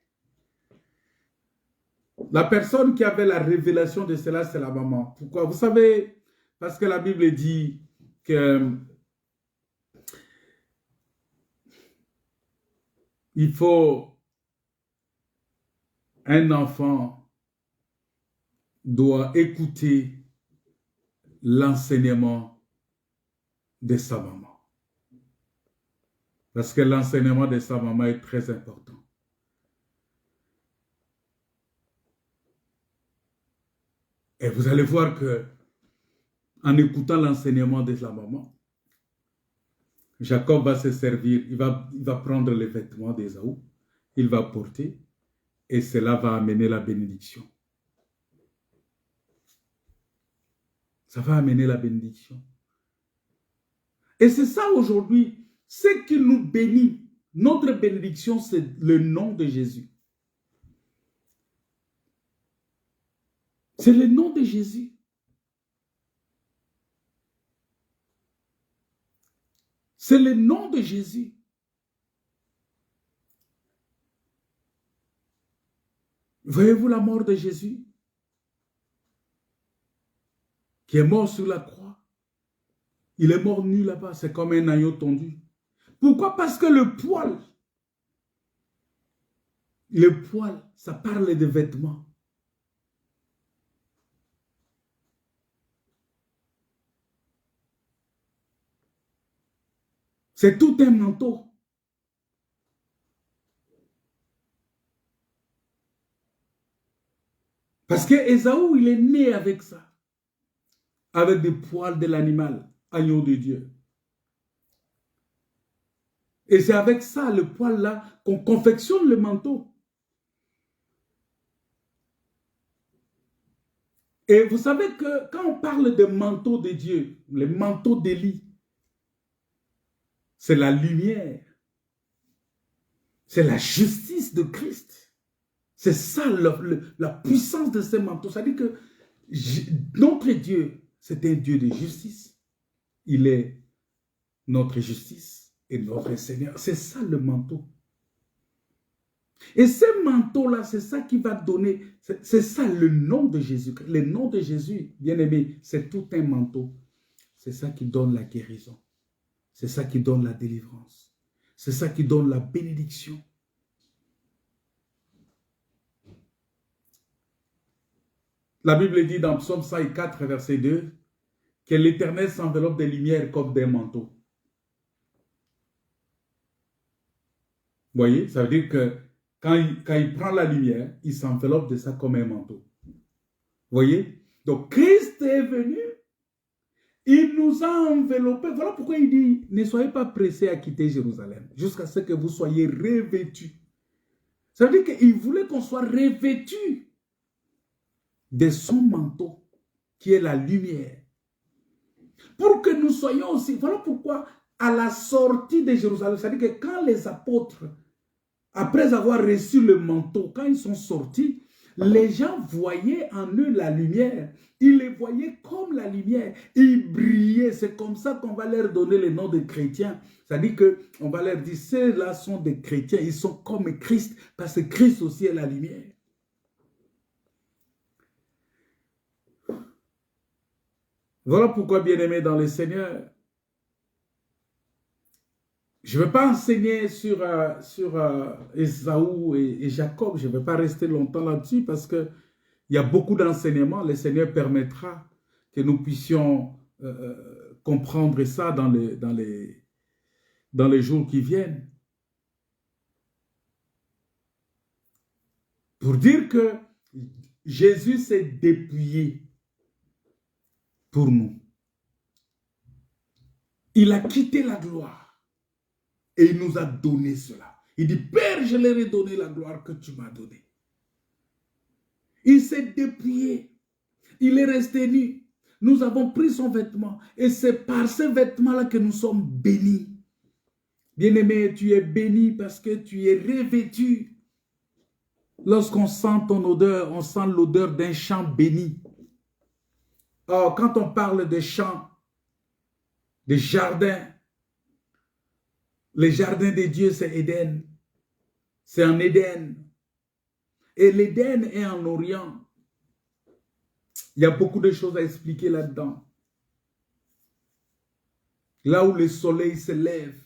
La personne qui avait la révélation de cela, c'est la maman. Pourquoi? Vous savez, parce que la Bible dit que il faut un enfant doit écouter l'enseignement de sa maman. Parce que l'enseignement de sa maman est très important. Et vous allez voir que, en écoutant l'enseignement de sa maman, Jacob va se servir, il va prendre les vêtements d'Ésaü, il va porter, et cela va amener la bénédiction. Ça va amener la bénédiction. Et c'est ça aujourd'hui, ce qui nous bénit. Notre bénédiction, c'est le nom de Jésus. C'est le nom de Jésus. C'est le nom de Jésus. Voyez-vous la mort de Jésus? Qui est mort sur la croix. Il est mort nu là-bas. C'est comme un agneau tondu. Pourquoi? Parce que le poil, ça parle de vêtements. C'est tout un manteau. Parce que Ésaü, il est né avec ça. Avec des poils de l'animal, agneau de Dieu. Et c'est avec ça, le poil-là, qu'on confectionne le manteau. Et vous savez que quand on parle de manteau de Dieu, le manteau d'Élie, c'est la lumière. C'est la justice de Christ. C'est ça la puissance de ce manteau. C'est-à-dire que notre Dieu, c'est un Dieu de justice. Il est notre justice. et notre Seigneur. C'est ça le manteau. Et ce manteau-là, c'est ça qui va donner, c'est ça le nom de Jésus. Le nom de Jésus, bien aimé, c'est tout un manteau. C'est ça qui donne la guérison. C'est ça qui donne la délivrance. C'est ça qui donne la bénédiction. La Bible dit dans Psaume 104, verset 2, que l'Éternel s'enveloppe de lumière comme d'un manteau. Vous voyez, ça veut dire que quand il prend la lumière, il s'enveloppe de ça comme un manteau. Vous voyez? Donc Christ est venu, il nous a enveloppés. Voilà pourquoi il dit, ne soyez pas pressés à quitter Jérusalem, jusqu'à ce que vous soyez revêtus. Ça veut dire qu'il voulait qu'on soit revêtus de son manteau, qui est la lumière. Pour que nous soyons aussi, voilà pourquoi à la sortie de Jérusalem, c'est-à-dire que quand les apôtres, après avoir reçu le manteau, quand ils sont sortis, les gens voyaient en eux la lumière. Ils les voyaient comme la lumière. Ils brillaient. C'est comme ça qu'on va leur donner le nom de chrétiens. C'est-à-dire qu'on va leur dire, ceux-là sont des chrétiens. Ils sont comme Christ, parce que Christ aussi est la lumière. Voilà pourquoi, bien-aimés dans le Seigneur, je ne vais pas enseigner sur Ésaü et Jacob. Je ne vais pas rester longtemps là-dessus parce qu'il y a beaucoup d'enseignements. Le Seigneur permettra que nous puissions comprendre ça dans les jours qui viennent. Pour dire que Jésus s'est dépouillé pour nous. Il a quitté la gloire. Et il nous a donné cela. Il dit, Père, je leur ai donné la gloire que tu m'as donnée. Il s'est dépouillé. Il est resté nu. Nous avons pris son vêtement. Et c'est par ce vêtement-là que nous sommes bénis. Bien-aimé, tu es béni parce que tu es revêtu. Lorsqu'on sent ton odeur, on sent l'odeur d'un champ béni. Or, quand on parle de champs, de jardins, le jardin de Dieu, c'est Éden. C'est en Éden. Et l'Éden est en Orient. Il y a beaucoup de choses à expliquer là-dedans. Là où le soleil se lève.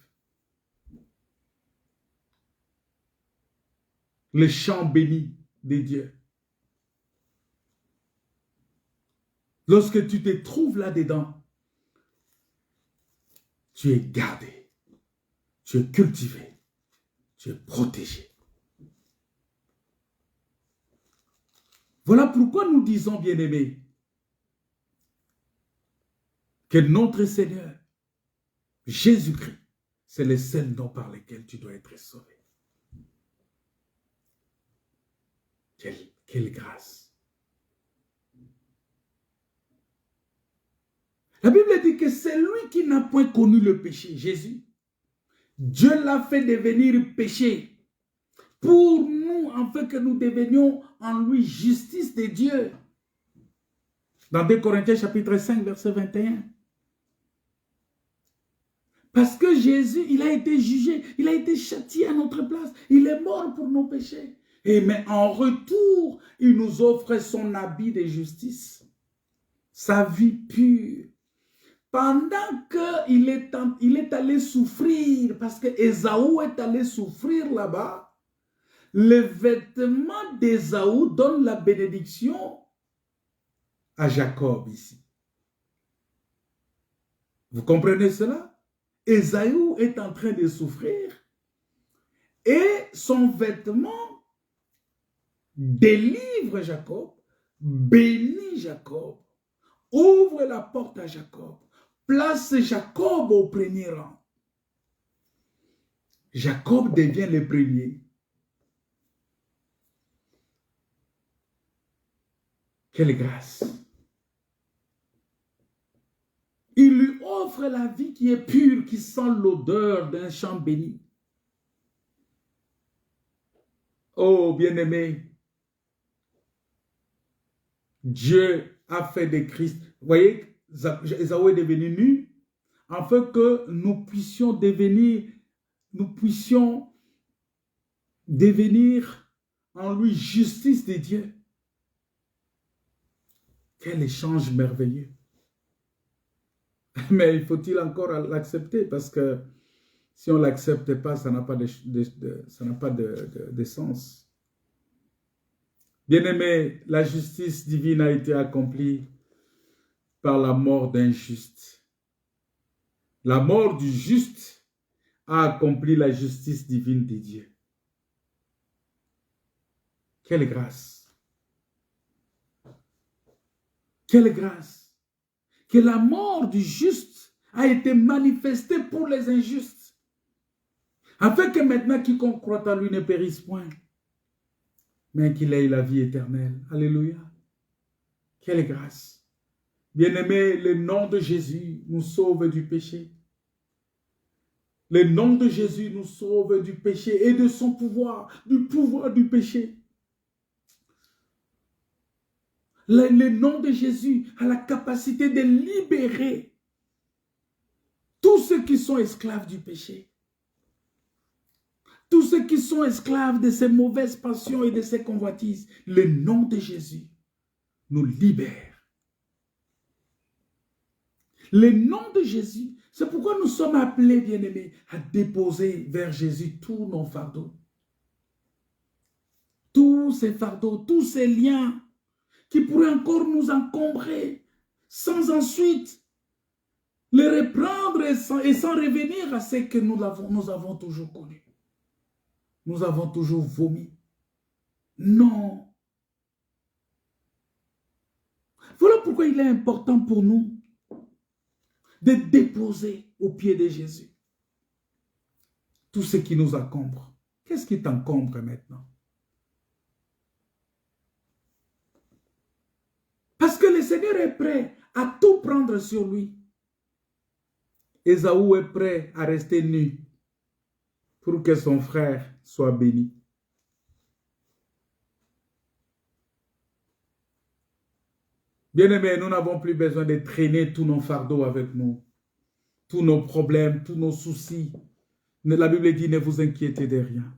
Le champ béni de Dieu. Lorsque tu te trouves là-dedans, tu es gardé. Tu es cultivé, tu es protégé. Voilà pourquoi nous disons, bien-aimés, que notre Seigneur, Jésus-Christ, c'est le seul nom par lequel tu dois être sauvé. Quelle grâce. La Bible dit que c'est lui qui n'a point connu le péché, Jésus. Dieu l'a fait devenir péché pour nous, afin que nous devenions en lui justice de Dieu. Dans 2 Corinthiens chapitre 5, verset 21. Parce que Jésus, il a été jugé, il a été châtié à notre place. Il est mort pour nos péchés. Mais en retour, il nous offre son habit de justice. Sa vie pure. Pendant qu'il est allé souffrir, parce que Ésaü est allé souffrir là-bas, le vêtement d'Ésaü donne la bénédiction à Jacob ici. Vous comprenez cela? Ésaü est en train de souffrir et son vêtement délivre Jacob, bénit Jacob, ouvre la porte à Jacob. Place Jacob au premier rang. Jacob devient le premier. Quelle grâce. Il lui offre la vie qui est pure, qui sent l'odeur d'un champ béni. Oh, bien-aimé, Dieu a fait de Christ. Vous voyez, Ésaü est devenu nu. afin que nous puissions devenir en lui justice de Dieu. Quel échange merveilleux. Mais faut-il encore l'accepter? Parce que si on ne l'accepte pas, ça n'a pas de sens. Bien-aimé, la justice divine a été accomplie par la mort d'un juste. La mort du juste a accompli la justice divine de Dieu. Quelle grâce! Quelle grâce! Que la mort du juste a été manifestée pour les injustes, afin que maintenant quiconque croit en lui ne périsse point, mais qu'il ait la vie éternelle. Alléluia! Quelle grâce! Bien-aimé, le nom de Jésus nous sauve du péché. Le nom de Jésus nous sauve du péché et de son pouvoir du péché. Le nom de Jésus a la capacité de libérer tous ceux qui sont esclaves du péché. Tous ceux qui sont esclaves de ces mauvaises passions et de ces convoitises. Le nom de Jésus nous libère. Le nom de Jésus, c'est pourquoi nous sommes appelés, bien-aimés, à déposer vers Jésus tous nos fardeaux. Tous ces fardeaux, tous ces liens qui pourraient encore nous encombrer, sans ensuite les reprendre et sans revenir à ce que nous avons toujours connu. Nous avons toujours vomi. Non. Voilà pourquoi il est important pour nous de déposer au pied de Jésus tout ce qui nous encombre. Qu'est-ce qui t'encombre maintenant? Parce que le Seigneur est prêt à tout prendre sur lui. Ésaü est prêt à rester nu pour que son frère soit béni. Bien-aimés, nous n'avons plus besoin de traîner tous nos fardeaux avec nous, tous nos problèmes, tous nos soucis. La Bible dit, ne vous inquiétez de rien.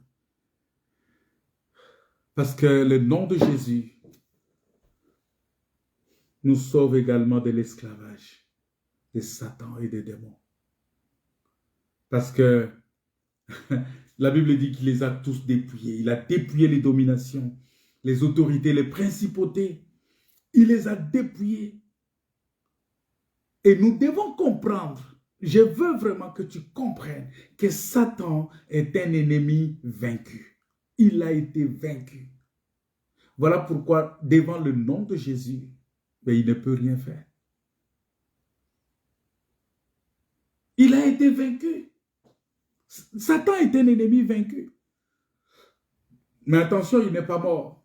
Parce que le nom de Jésus nous sauve également de l'esclavage de Satan et des démons. Parce que la Bible dit qu'il les a tous dépouillés. Il a dépouillé les dominations, les autorités, les principautés. Il les a dépouillés. Et nous devons comprendre, je veux vraiment que tu comprennes que Satan est un ennemi vaincu. Il a été vaincu. Voilà pourquoi, devant le nom de Jésus, mais il ne peut rien faire. Il a été vaincu. Satan est un ennemi vaincu. Mais attention, il n'est pas mort.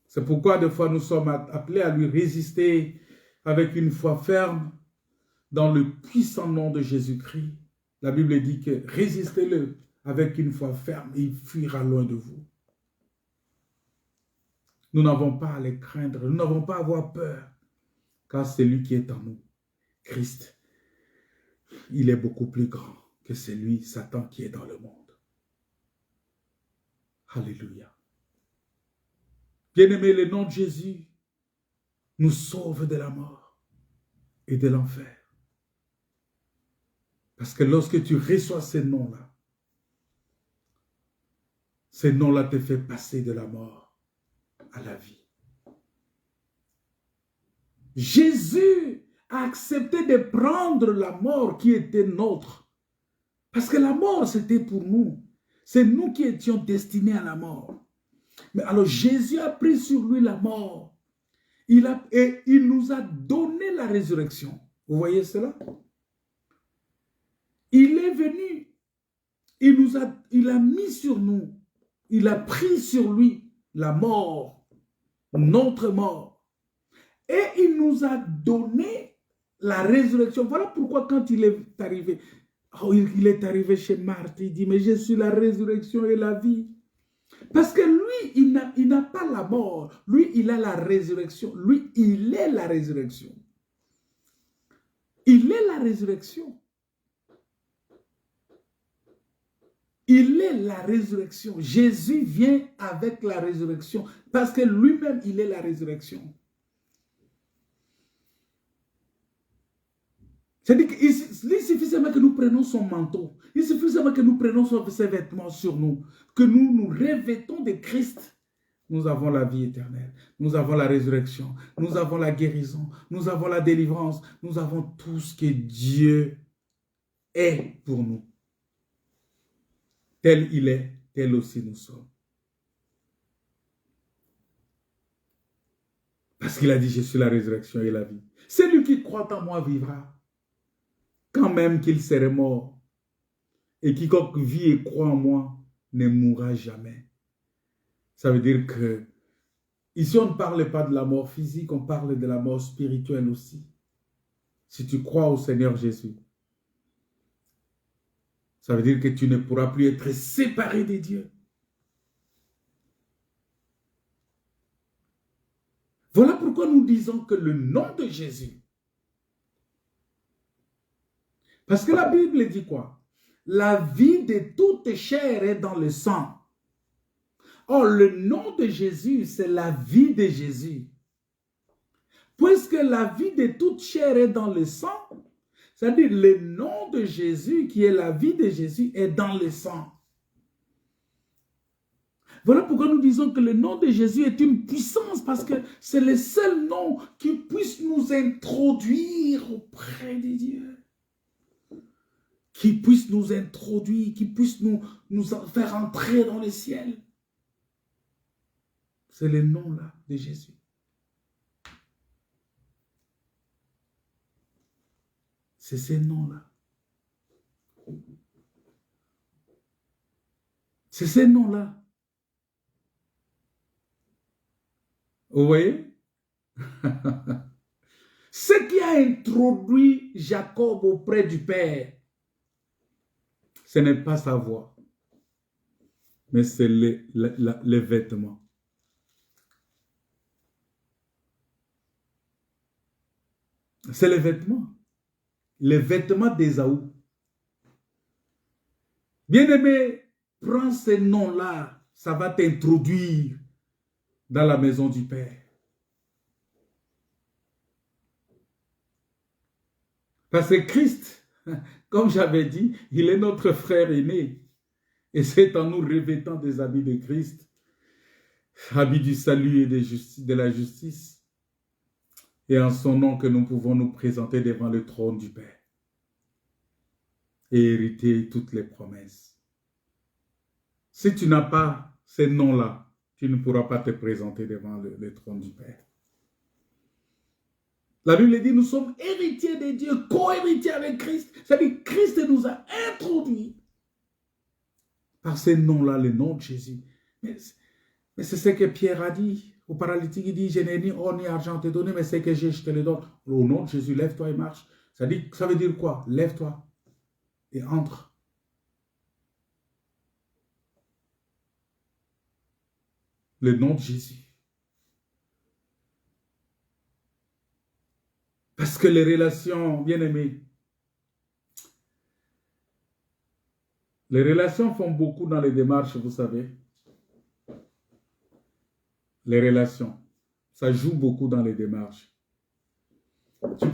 C'est pourquoi des fois nous sommes appelés à lui résister avec une foi ferme dans le puissant nom de Jésus-Christ. La Bible dit que résistez-le avec une foi ferme et il fuira loin de vous. Nous n'avons pas à les craindre, nous n'avons pas à avoir peur, car celui qui est en nous, Christ, il est beaucoup plus grand que celui, Satan, qui est dans le monde. Alléluia. Bien-aimé, le nom de Jésus nous sauve de la mort et de l'enfer. Parce que lorsque tu reçois ces noms-là te fait passer de la mort à la vie. Jésus a accepté de prendre la mort qui était nôtre. Parce que la mort, c'était pour nous. C'est nous qui étions destinés à la mort. Mais alors Jésus a pris sur lui la mort. Et il nous a donné la résurrection. Vous voyez cela? Il est venu. Il a mis sur nous. Il a pris sur lui la mort. Notre mort. Et il nous a donné la résurrection. Voilà pourquoi quand il est arrivé, il est arrivé chez Marthe, il dit, mais je suis la résurrection et la vie. Parce que lui, il n'a pas la mort. Lui, il a la résurrection. Lui, il est la résurrection. Il est la résurrection. Il est la résurrection. Jésus vient avec la résurrection parce que lui-même, il est la résurrection. C'est-à-dire qu'il suffit seulement que nous prenions son manteau. Il suffit seulement que nous prenions ses vêtements sur nous. Que nous nous revêtons de Christ. Nous avons la vie éternelle. Nous avons la résurrection. Nous avons la guérison. Nous avons la délivrance. Nous avons tout ce que Dieu est pour nous. Tel il est, tel aussi nous sommes. Parce qu'il a dit, je suis la résurrection et la vie. Celui qui croit en moi vivra. Quand même qu'il serait mort. Et quiconque vit et croit en moi ne mourra jamais. Ça veut dire que ici on ne parle pas de la mort physique, on parle de la mort spirituelle aussi. Si tu crois au Seigneur Jésus, ça veut dire que tu ne pourras plus être séparé de Dieu. Voilà pourquoi nous disons que le nom de Jésus. Parce que la Bible dit quoi? La vie de toute chair est dans le sang. Or, le nom de Jésus, c'est la vie de Jésus. Puisque la vie de toute chair est dans le sang, c'est-à-dire le nom de Jésus, qui est la vie de Jésus, est dans le sang. Voilà pourquoi nous disons que le nom de Jésus est une puissance, parce que c'est le seul nom qui puisse nous introduire auprès de Dieu. Qui puisse nous introduire, qui puisse nous faire entrer dans le ciel. C'est le nom là de Jésus. C'est ces noms-là. C'est ces noms-là. Vous voyez? Ce qui a introduit Jacob auprès du Père, ce n'est pas sa voix, mais c'est les vêtements. C'est les vêtements. Les vêtements d'Ésaü. Bien-aimé, prends ces noms-là, ça va t'introduire dans la maison du Père. Parce que Christ, comme j'avais dit, il est notre frère aîné. Et c'est en nous revêtant des habits de Christ, habits du salut et de la justice, et en son nom que nous pouvons nous présenter devant le trône du Père et hériter toutes les promesses. Si tu n'as pas ces noms-là, tu ne pourras pas te présenter devant le trône du Père. La Bible dit, nous sommes héritiers de Dieu, co-héritiers avec Christ. C'est-à-dire, Christ nous a introduits par ces noms-là, le nom de Jésus. Mais c'est ce que Pierre a dit. Au paralytique, il dit, je n'ai ni or ni argent à te donner, mais ce que j'ai, je te le donne. Au nom de Jésus, lève-toi et marche. Ça veut dire quoi? Lève-toi et entre. Le nom de Jésus. Parce que les relations, bien aimées, les relations font beaucoup dans les démarches, vous savez. Les relations, ça joue beaucoup dans les démarches. Tu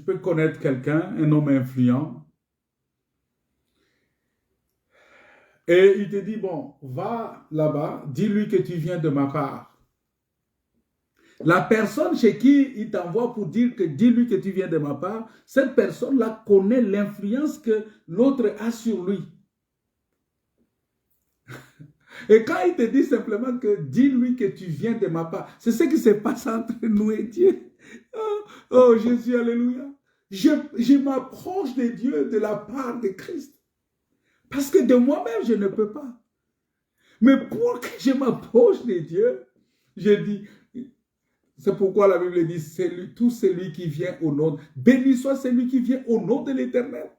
peux connaître quelqu'un, un homme influent, et il te dit, bon, va là-bas, dis-lui que tu viens de ma part. La personne chez qui il t'envoie pour dire que dis-lui que tu viens de ma part, cette personne-là connaît l'influence que l'autre a sur lui. Et quand il te dit simplement que dis-lui que tu viens de ma part, c'est ce qui se passe entre nous et Dieu. Oh Jésus, alléluia. Je m'approche de Dieu de la part de Christ. Parce que de moi-même, je ne peux pas. Mais pour que je m'approche de Dieu, je dis, c'est pourquoi la Bible dit, tout celui qui vient au nom, béni soit celui qui vient au nom de l'Éternel.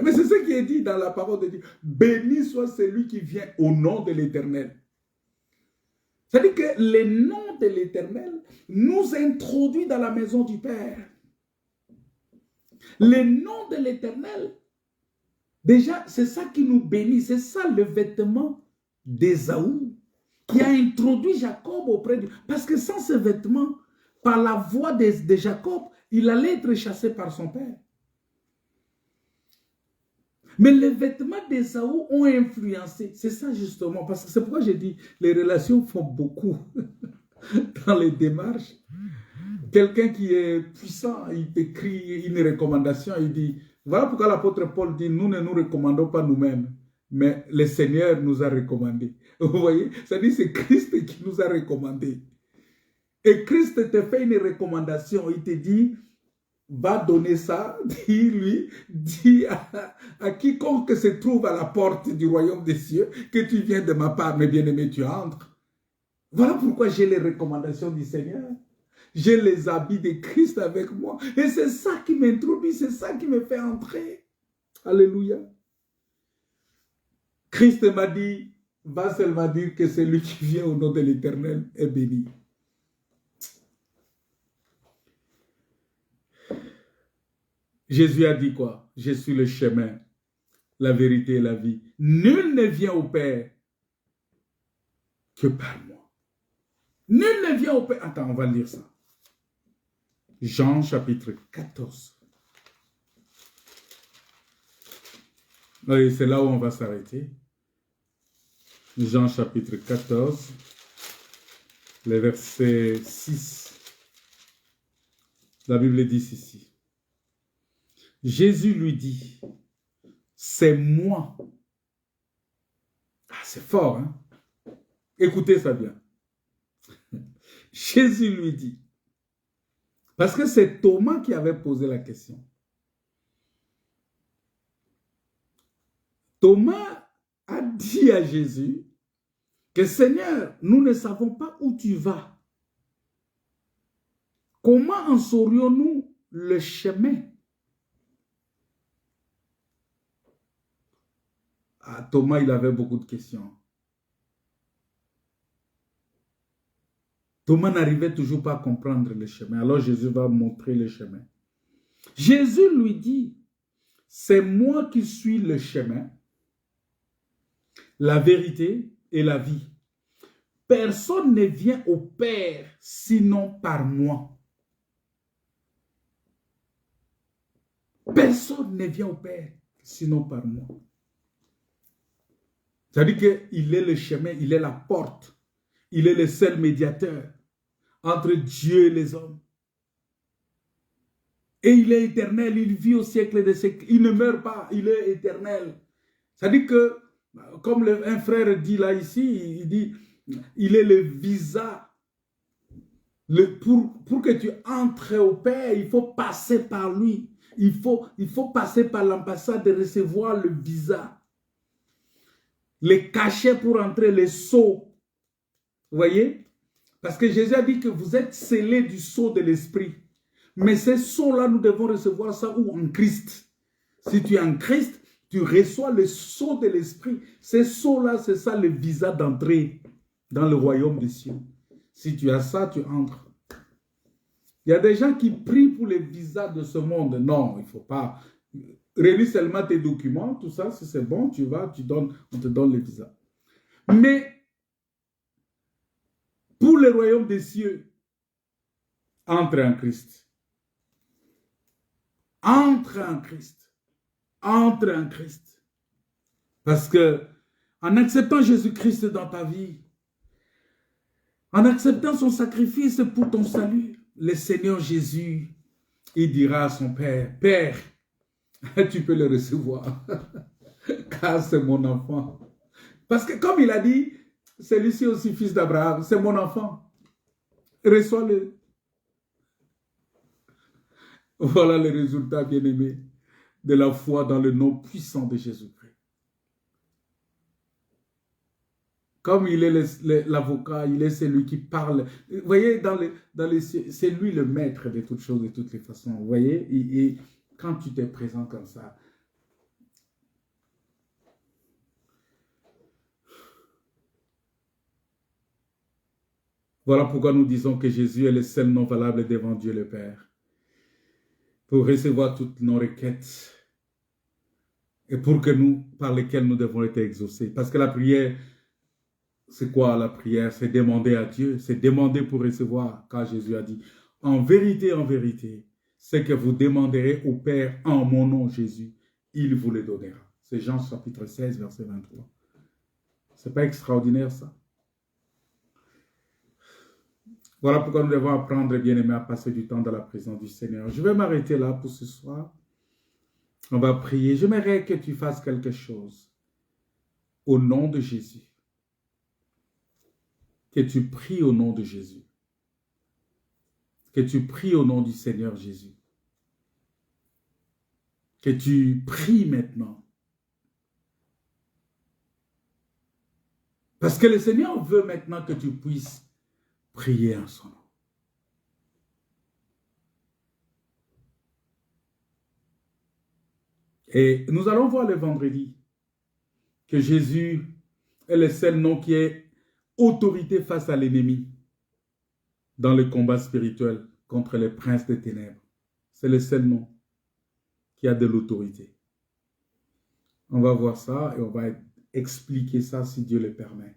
Mais c'est ce qui est dit dans la parole de Dieu. Béni soit celui qui vient au nom de l'Éternel. C'est-à-dire que le nom de l'Éternel nous introduit dans la maison du Père. Le nom de l'Éternel, déjà, c'est ça qui nous bénit. C'est ça le vêtement d'Ésaü qui a introduit Jacob auprès de... Parce que sans ce vêtement, par la voix de Jacob, il allait être chassé par son père. Mais les vêtements d'Ésaü ont influencé. C'est ça justement, parce que c'est pourquoi j'ai dit, les relations font beaucoup dans les démarches. Quelqu'un qui est puissant, il t'écrit une recommandation, il dit, voilà pourquoi l'apôtre Paul dit, nous ne nous recommandons pas nous-mêmes, mais le Seigneur nous a recommandés. Vous voyez, c'est-à-dire c'est Christ qui nous a recommandés. Et Christ te fait une recommandation, il te dit, va donner ça, dis à quiconque se trouve à la porte du royaume des cieux que tu viens de ma part, mes bien-aimés, tu entres. Voilà pourquoi j'ai les recommandations du Seigneur. J'ai les habits de Christ avec moi. Et c'est ça qui m'introduit, c'est ça qui me fait entrer. Alléluia. Christ m'a dit, va seulement dire que celui qui vient au nom de l'Éternel est béni. Jésus a dit quoi? Je suis le chemin, la vérité et la vie. Nul ne vient au Père que par moi. Nul ne vient au Père. Attends, on va lire ça. Jean chapitre 14. C'est là où on va s'arrêter. Jean chapitre 14, le verset 6. La Bible dit ceci. Jésus lui dit, c'est moi. Ah, c'est fort, hein? Écoutez ça bien. Jésus lui dit, parce que c'est Thomas qui avait posé la question. Thomas a dit à Jésus que Seigneur, nous ne savons pas où tu vas. Comment en saurions-nous le chemin? Ah, Thomas, il avait beaucoup de questions. Thomas n'arrivait toujours pas à comprendre le chemin. Alors Jésus va montrer le chemin. Jésus lui dit, c'est moi qui suis le chemin, la vérité et la vie. Personne ne vient au Père sinon par moi. Personne ne vient au Père sinon par moi. C'est-à-dire qu'il est le chemin, il est la porte. Il est le seul médiateur entre Dieu et les hommes. Et il est éternel, il vit au siècle des siècles. Il ne meurt pas, il est éternel. C'est-à-dire que, comme un frère dit là ici, il dit, il est le visa. Pour que tu entres au Père, il faut passer par lui. Il faut passer par l'ambassade et recevoir le visa. Les cachets pour entrer, les sceaux. Vous voyez? Parce que Jésus a dit que vous êtes scellés du sceau de l'Esprit. Mais ces sceaux-là, nous devons recevoir ça où? En Christ. Si tu es en Christ, tu reçois le sceau de l'Esprit. Ces sceaux-là, c'est ça le visa d'entrée dans le royaume des cieux. Si tu as ça, tu entres. Il y a des gens qui prient pour les visas de ce monde. Non, il ne faut pas. Réunis seulement tes documents, tout ça, si c'est bon, tu vas, on te donne les visas. Mais pour le royaume des cieux, entre en Christ. Entre en Christ. Entre en Christ. Parce que en acceptant Jésus-Christ dans ta vie, en acceptant son sacrifice pour ton salut, le Seigneur Jésus, il dira à son Père, Père, tu peux le recevoir, car c'est mon enfant. Parce que comme il a dit, celui-ci aussi fils d'Abraham, c'est mon enfant. Reçois-le. Voilà le résultat, bien-aimé, de la foi dans le nom puissant de Jésus-Christ. Comme il est l'avocat, il est celui qui parle. Vous voyez, c'est lui le maître de toutes choses, de toutes les façons. Vous voyez, et quand tu te présentes comme ça, Voilà pourquoi nous disons que Jésus est le seul nom valable devant Dieu le Père, pour recevoir toutes nos requêtes et par lesquelles nous devons être exaucés. Parce que la prière, c'est quoi la prière? C'est demander à Dieu, c'est demander pour recevoir, car Jésus a dit, en vérité, ce que vous demanderez au Père en mon nom, Jésus, il vous le donnera. C'est Jean chapitre 16, verset 23. C'est pas extraordinaire ça? Voilà pourquoi nous devons apprendre, bien-aimés, à passer du temps dans la présence du Seigneur. Je vais m'arrêter là pour ce soir. On va prier. J'aimerais que tu fasses quelque chose au nom de Jésus. Que tu pries au nom de Jésus. Que tu pries au nom du Seigneur Jésus. Que tu pries maintenant. Parce que le Seigneur veut maintenant que tu puisses prier en son nom. Et nous allons voir le vendredi que Jésus est le seul nom qui est autorité face à l'ennemi dans le combat spirituel contre les princes des ténèbres. C'est le seul nom qui a de l'autorité. On va voir ça et on va expliquer ça si Dieu le permet.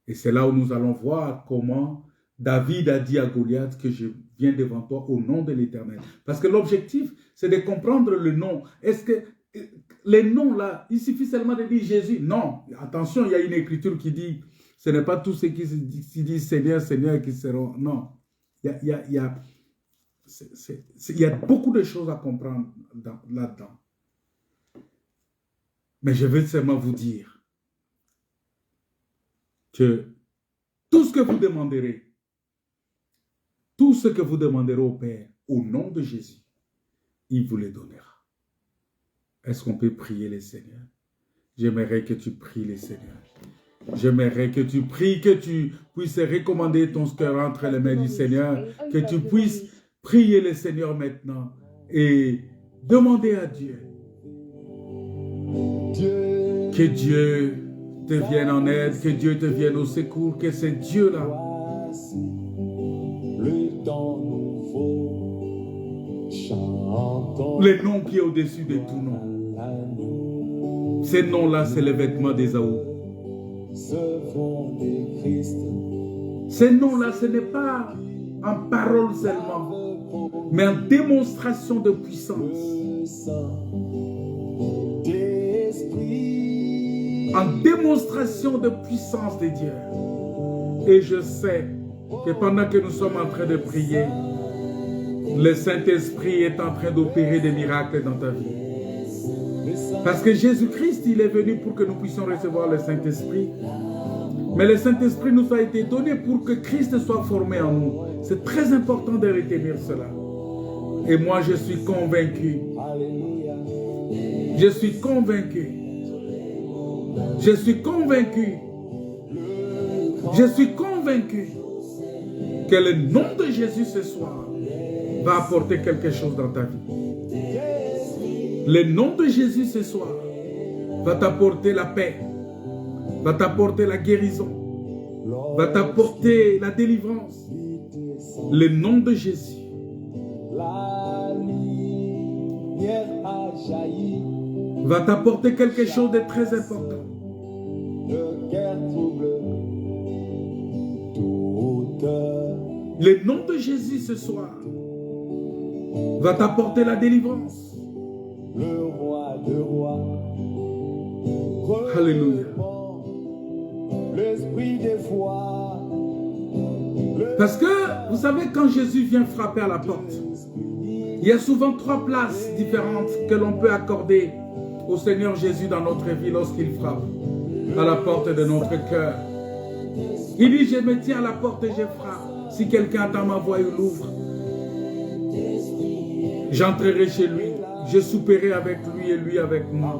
Et c'est là où nous allons voir comment David a dit à Goliath que je viens devant toi au nom de l'Éternel. Parce que l'objectif, c'est de comprendre le nom. Est-ce que les noms là, il suffit seulement de dire Jésus? Non, attention, il y a une écriture qui dit, ce n'est pas tous ceux qui disent Seigneur, Seigneur qui seront. Non, il y a beaucoup de choses à comprendre là-dedans. Mais je veux seulement vous dire que tout ce que vous demanderez au Père, au nom de Jésus, il vous le donnera. Est-ce qu'on peut prier le Seigneur? J'aimerais que tu pries le Seigneur. J'aimerais que tu pries, que tu puisses recommander ton cœur entre les mains du Seigneur, que tu puisses prier le Seigneur maintenant et demander à Dieu que Dieu te vienne en aide, que Dieu te vienne au secours, que c'est Dieu-là. Le nom qui est au-dessus de tout nom. Ce nom-là, c'est le vêtement d'Ésaü. Ce nom-là, ce n'est pas en parole seulement, mais en démonstration de puissance. En démonstration de puissance de Dieu. Et je sais que pendant que nous sommes en train de prier, le Saint-Esprit est en train d'opérer des miracles dans ta vie. Parce que Jésus-Christ, il est venu pour que nous puissions recevoir le Saint-Esprit. Mais le Saint-Esprit nous a été donné pour que Christ soit formé en nous. C'est très important de retenir cela. Et moi, je suis convaincu. Je suis convaincu. Je suis convaincu. Je suis convaincu que le nom de Jésus ce soir va apporter quelque chose dans ta vie. Le nom de Jésus ce soir va t'apporter la paix, va t'apporter la guérison, va t'apporter la délivrance. Le nom de Jésus va t'apporter quelque chose de très important. Le nom de Jésus ce soir va t'apporter la délivrance. Le roi de rois. Alléluia. L'esprit des foi. Parce que, vous savez, quand Jésus vient frapper à la porte, il y a souvent 3 places différentes que l'on peut accorder au Seigneur Jésus dans notre vie lorsqu'il frappe à la porte de notre cœur. Il dit, je me tiens à la porte et je frappe. Si quelqu'un attend ma voix, il l'ouvre. J'entrerai chez lui, je souperai avec lui et lui avec moi.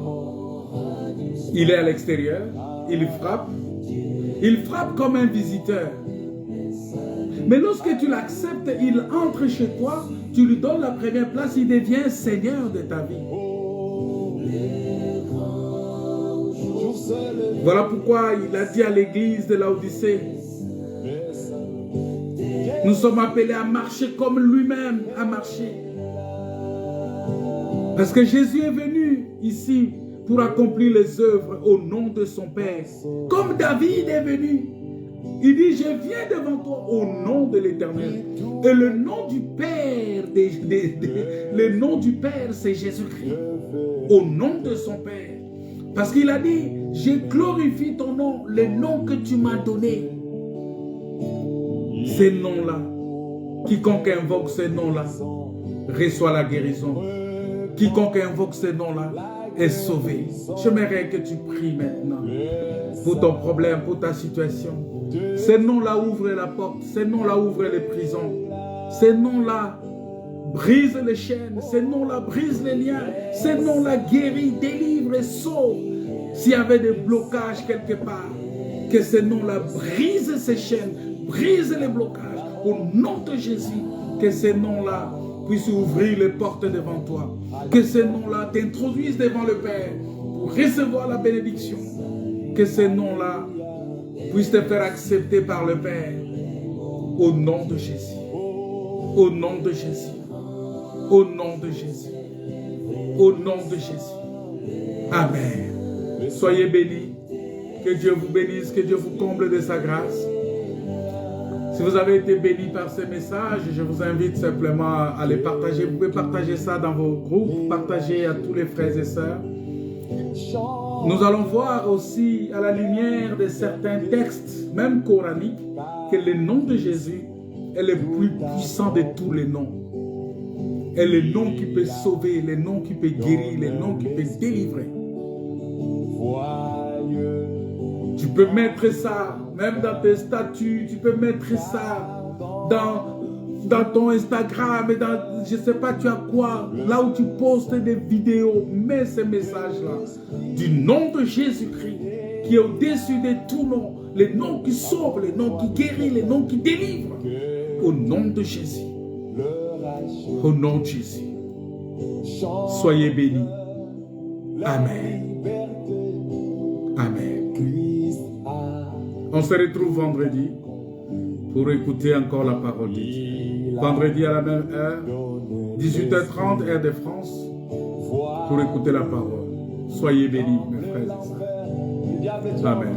Il est à l'extérieur, il frappe comme un visiteur. Mais lorsque tu l'acceptes, il entre chez toi, tu lui donnes la première place, il devient Seigneur de ta vie. Voilà pourquoi il a dit à l'église de Laodicée, Nous sommes appelés à marcher comme lui-même a marché. Parce que Jésus est venu ici pour accomplir les œuvres au nom de son Père. Comme David est venu. Il dit, je viens devant toi au nom de l'Éternel. Et le nom du Père, le nom du Père, c'est Jésus-Christ. Au nom de son Père. Parce qu'il a dit, je glorifie ton nom, le nom que tu m'as donné. Ces noms-là, quiconque invoque ces noms-là, reçoit la guérison. Quiconque invoque ces noms-là est sauvé. J'aimerais que tu pries maintenant pour ton problème, pour ta situation. Ces noms-là ouvrent la porte, ces noms-là ouvrent les prisons, ces noms-là brisent les chaînes, ces noms-là brisent les liens, ces noms-là guérissent, délivrent et sauvent. S'il y avait des blocages quelque part, que ces noms-là brisent ces chaînes, brisent les blocages. Au nom de Jésus, que ces noms-là puissent ouvrir les portes devant toi. Que ces noms-là t'introduisent devant le Père pour recevoir la bénédiction. Que ces noms-là puissent te faire accepter par le Père. Au nom de Jésus. Au nom de Jésus. Au nom de Jésus. Au nom de Jésus. Amen. Soyez bénis. Que Dieu vous bénisse. Que Dieu vous comble de sa grâce. Si vous avez été bénis par ces messages, je vous invite simplement à les partager. Vous pouvez partager ça dans vos groupes, partager à tous les frères et sœurs. Nous allons voir aussi à la lumière de certains textes, même coraniques, que le nom de Jésus est le plus puissant de tous les noms. Et le nom qui peut sauver, le nom qui peut guérir, le nom qui peut délivrer. Tu peux mettre ça, même dans tes statuts, tu peux mettre ça dans ton Instagram, et dans, je ne sais pas, tu as quoi, là où tu postes des vidéos, mets ces messages-là, du nom de Jésus-Christ, qui est au-dessus de tout nom, le nom qui sauve, le nom qui guérit, le nom qui délivre, au nom de Jésus, au nom de Jésus, soyez bénis, Amen, Amen. On se retrouve vendredi pour écouter encore la parole de Dieu. Vendredi à la même heure, 18h30, heure de France, pour écouter la parole. Soyez bénis, mes frères et sœurs. Amen.